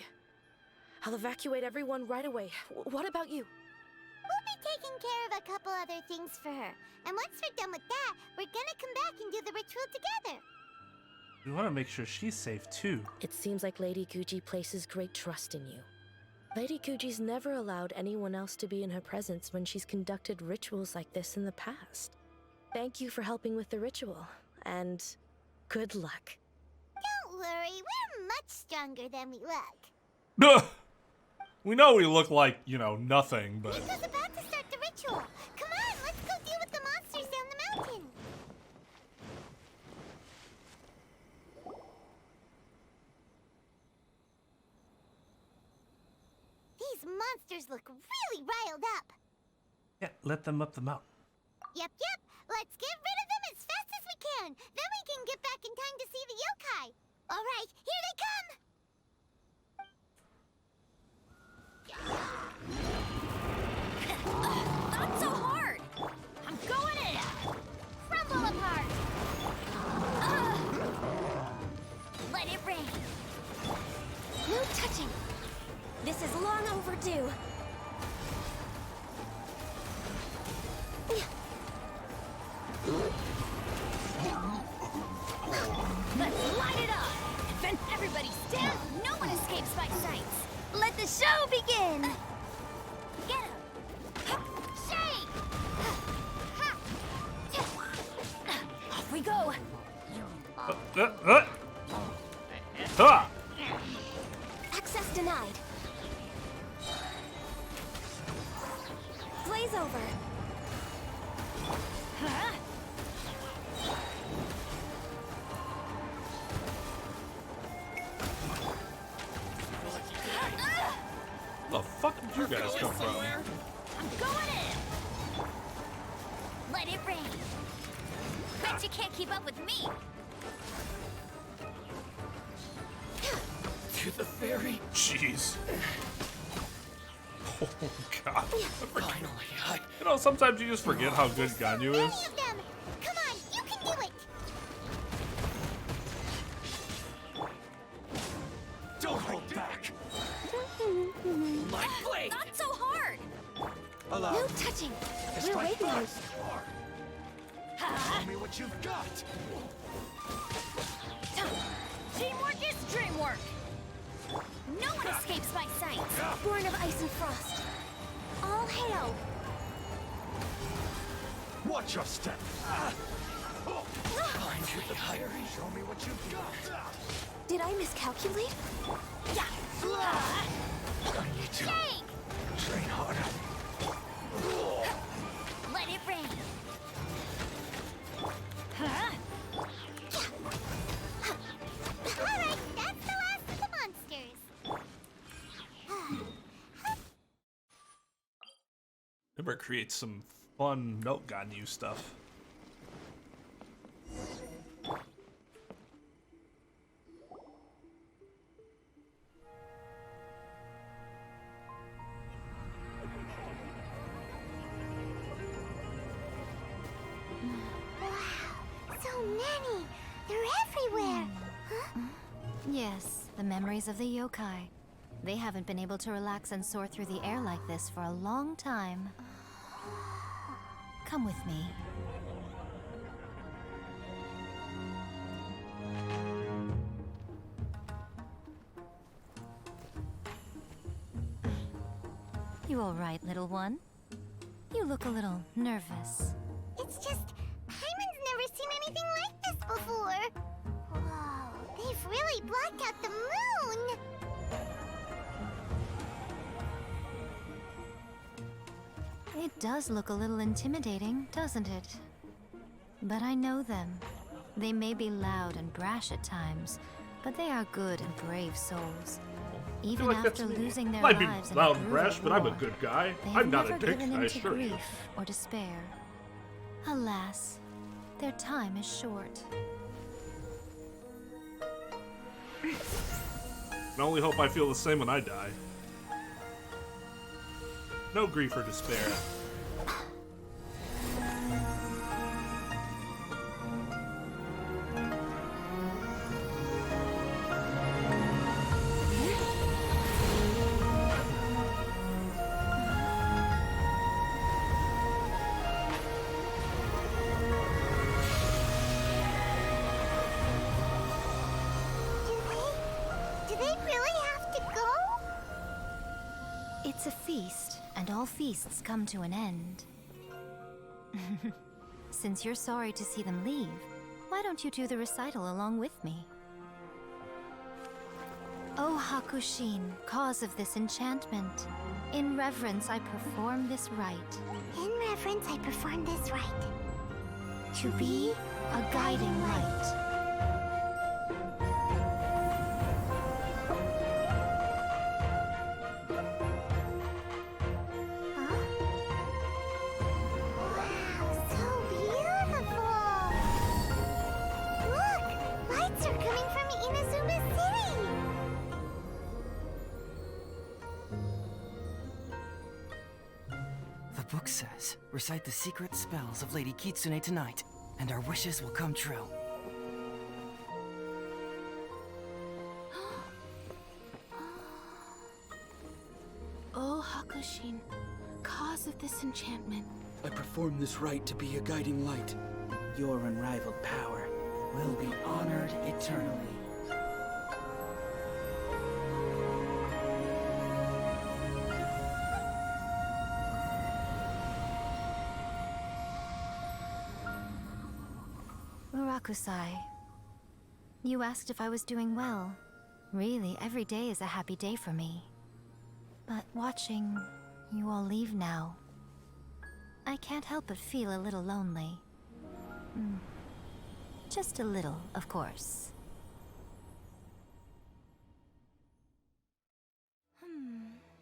I'll evacuate everyone right away. What about you? We'll be taking care of a couple other things for her. And once we're done with that, we're gonna come back and do the ritual together. We want to make sure she's safe too. It seems like Lady Kuji places great trust in you. Lady Kuji's never allowed anyone else to be in her presence when she's conducted rituals like this in the past. Thank you for helping with the ritual, and good luck. Don't worry, we're much stronger than we look. We know we look like, you know, nothing, but... Miko's about to start the ritual. Come on, let's go deal with the monsters down the mountain. These monsters look really riled up. Yeah, let them up the mountain. Yep. Let's get rid of them as fast as we can. Then we can get back in time to see the yokai. All right, here they come. Not so hard! I'm going in! Crumble apart. Let it rain! No touching! This is long overdue! Let's light it up! Then everybody stand! No one escapes my sights! Let the show begin! Get him! Shake! Off we go! Access denied. Blaze over! The fuck did you guys come from? I'm going in! Let it rain! Bet you can't keep up with me! To the ferry. Jeez. Oh god. Finally, You know, sometimes you just forget how good Ganyu is. Come on, you can do it! watching. It's We're my waiting. first. Show me what you've got. Teamwork is dreamwork. No one escapes my sight. Born of ice and frost. All hail. Watch your step. Climb to the higher. Show me what you've got. Did I miscalculate? Yeah. I need to train harder. Let it rain. Alright, that's the last of the monsters. Maybe create some fun Note-Ganyu stuff. So many! They're everywhere! Huh? Yes, the memories of the yokai. They haven't been able to relax and soar through the air like this for a long time. Come with me. You all right, little one? You look a little nervous. It's just, Paimon's never seen anything like this before. Whoa, they've really blocked out the moon! It does look a little intimidating, doesn't it? But I know them. They may be loud and brash at times, but they are good and brave souls. Even like that's after me. losing their Might be lives in loud a and brutal brash, but I'm a war, good guy. they I'm have not a never dick, given I in to assure you. grief or despair. Alas, their time is short. I only hope I feel the same when I die. No grief or despair. Do they really have to go? It's a feast, and all feasts come to an end. Since you're sorry to see them leave, why don't you do the recital along with me? O Hakushin, cause of this enchantment, in reverence I perform this rite. In reverence, I perform this rite. To be a guiding light. Wow, so beautiful! Look! Lights are coming from Inazuma City! The book says, recite the secret spells of Lady Kitsune tonight, and our wishes will come true. O Hakushin, cause of this enchantment. I perform this rite to be a guiding light. Your unrivaled power will be honored eternally. Urakusai, you asked if I was doing well. Really, every day is a happy day for me. But watching you all leave now, I can't help but feel a little lonely. Just a little, of course.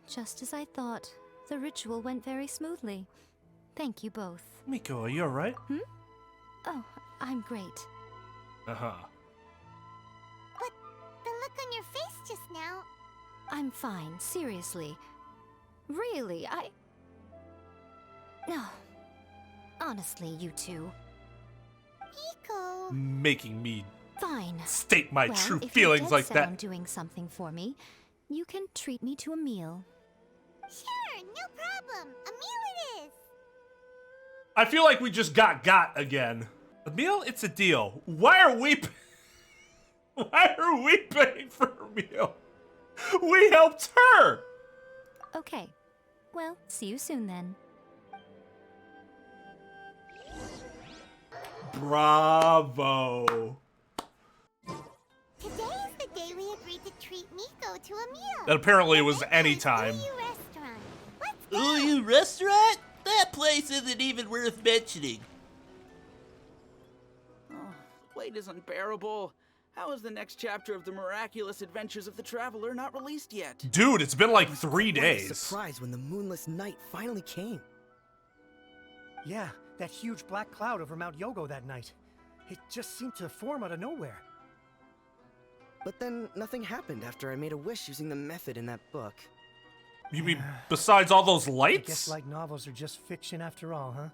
Just as I thought. The ritual went very smoothly. Thank you both. Miko, are you alright? Oh, I'm great. Uh-huh. But the look on your face just now... I'm fine, seriously. Really, No. Honestly, you two. Miko... Making me Fine. state my Well, true if feelings you're like dead set that. on doing something for me, you can treat me to a meal. Sure, no problem. A meal it is. I feel like we just got again. Emil, it's a deal. Why are we paying for her meal? We helped her! Okay. Well, see you soon then. Bravo. Today is the day we agreed to treat Miko to a meal. And apparently it was any time. Restaurant. Uyu Restaurant? That place isn't even worth mentioning. Oh, the wait is unbearable. How is the next chapter of the miraculous adventures of the traveler not released yet? Dude, it's been like 3 Quite a days. surprise when the moonless night finally came. Yeah, that huge black cloud over Mount Yogo that night. It just seemed to form out of nowhere. But then nothing happened after I made a wish using the method in that book. You mean besides all those I lights? guess light novels are just fiction after all, huh?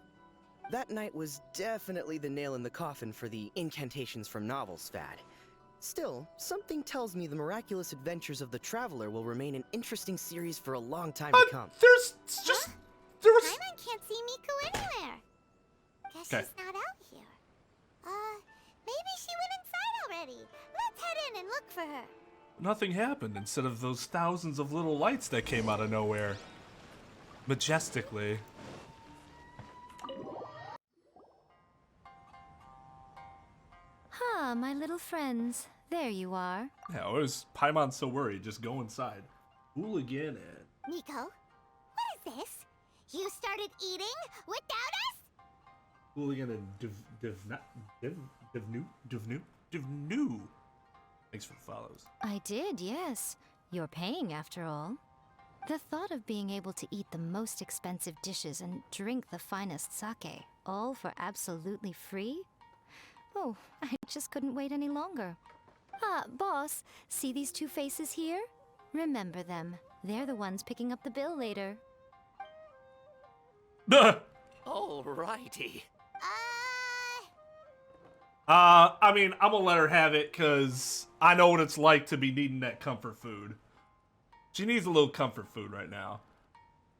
That night was definitely the nail in the coffin for the incantations from novels fad. Still, something tells me the miraculous adventures of the traveler will remain an interesting series for a long time to come. There was... Paimon can't see Miko anywhere. Guess Okay. she's not out here. Maybe she went inside already. Let's head in and look for her. Nothing happened instead of those thousands of little lights that came out of nowhere. Majestically. Ah, my little friends. There you are. Yeah, why was Paimon so worried? Just go inside. Hooligan and... Miko, what is this? You started eating without us? Hooligan and Divnu. Thanks for the follows. I did, yes. You're paying after all. The thought of being able to eat the most expensive dishes and drink the finest sake, all for absolutely free? Oh, I just couldn't wait any longer. Ah, boss, see these two faces here? Remember them. They're the ones picking up the bill later. Alrighty. I mean, I'm gonna let her have it, because I know what it's like to be needing that comfort food. She needs a little comfort food right now.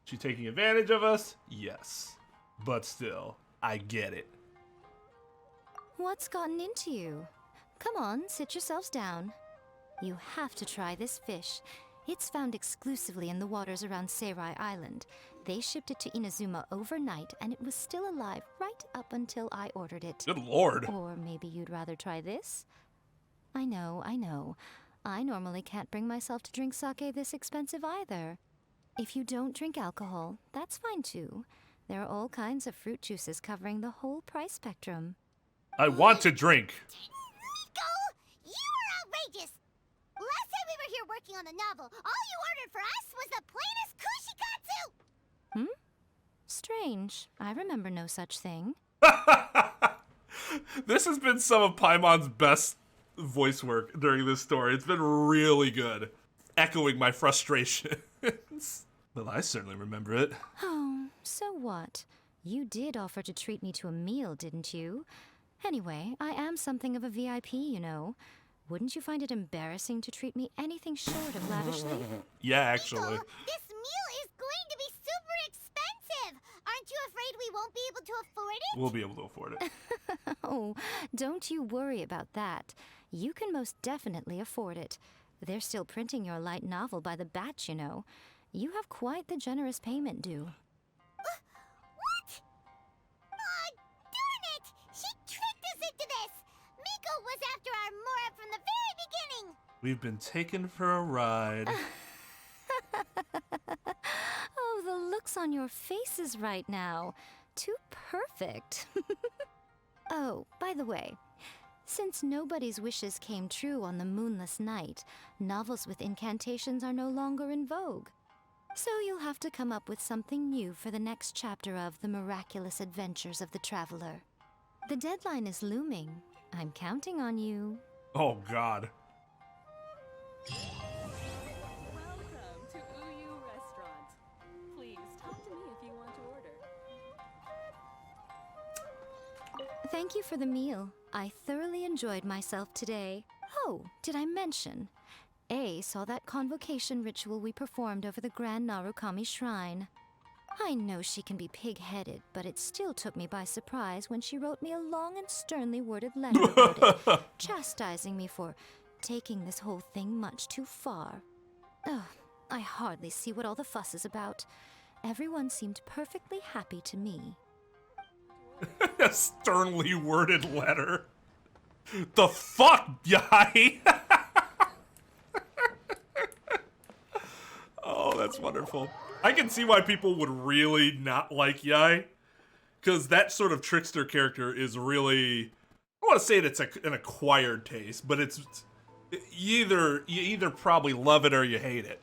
She taking advantage of us? Yes. But still, I get it. What's gotten into you? Come on, sit yourselves down. You have to try this fish. It's found exclusively in the waters around Seirai Island. They shipped it to Inazuma overnight, and it was still alive right up until I ordered it. Good lord. Or maybe you'd rather try this? I know. I normally can't bring myself to drink sake this expensive either. If you don't drink alcohol, that's fine too. There are all kinds of fruit juices covering the whole price spectrum. I want to drink. Miko, you are outrageous. Last time we were here working on the novel, all you ordered for us was the plainest kushikatsu. Strange. I remember no such thing. This has been some of Paimon's best voice work during this story. It's been really good. Echoing my frustrations. Well, I certainly remember it. Oh, so what? You did offer to treat me to a meal, didn't you? Anyway, I am something of a VIP, you know. Wouldn't you find it embarrassing to treat me anything short of lavishly? Yeah, actually. Miko, this meal is going to be super expensive. Aren't you afraid we won't be able to afford it? We'll be able to afford it. Oh, don't you worry about that. You can most definitely afford it. They're still printing your light novel by the batch, you know. You have quite the generous payment due. What? Darn it! She tricked us into this! Miko was after our Mora from the very beginning! We've been taken for a ride. Oh, the looks on your faces right now. Too perfect. Oh, by the way, since nobody's wishes came true on the moonless night, novels with incantations are no longer in vogue. So you'll have to come up with something new for the next chapter of The Miraculous Adventures of the Traveler. The deadline is looming. I'm counting on you. Oh, God. Welcome to Uyu Restaurant. Please talk to me if you want to order. Thank you for the meal. I thoroughly enjoyed myself today. Oh, did I mention? A saw that convocation ritual we performed over the Grand Narukami Shrine. I know she can be pig-headed, but it still took me by surprise when she wrote me a long and sternly worded letter about it, chastising me for taking this whole thing much too far. Oh, I hardly see what all the fuss is about. Everyone seemed perfectly happy to me. A sternly worded letter. The fuck, Yai? Oh, that's wonderful. I can see why people would really not like Yai, because that sort of trickster character is really, I want to say it's an acquired taste, but it's you either probably love it or you hate it.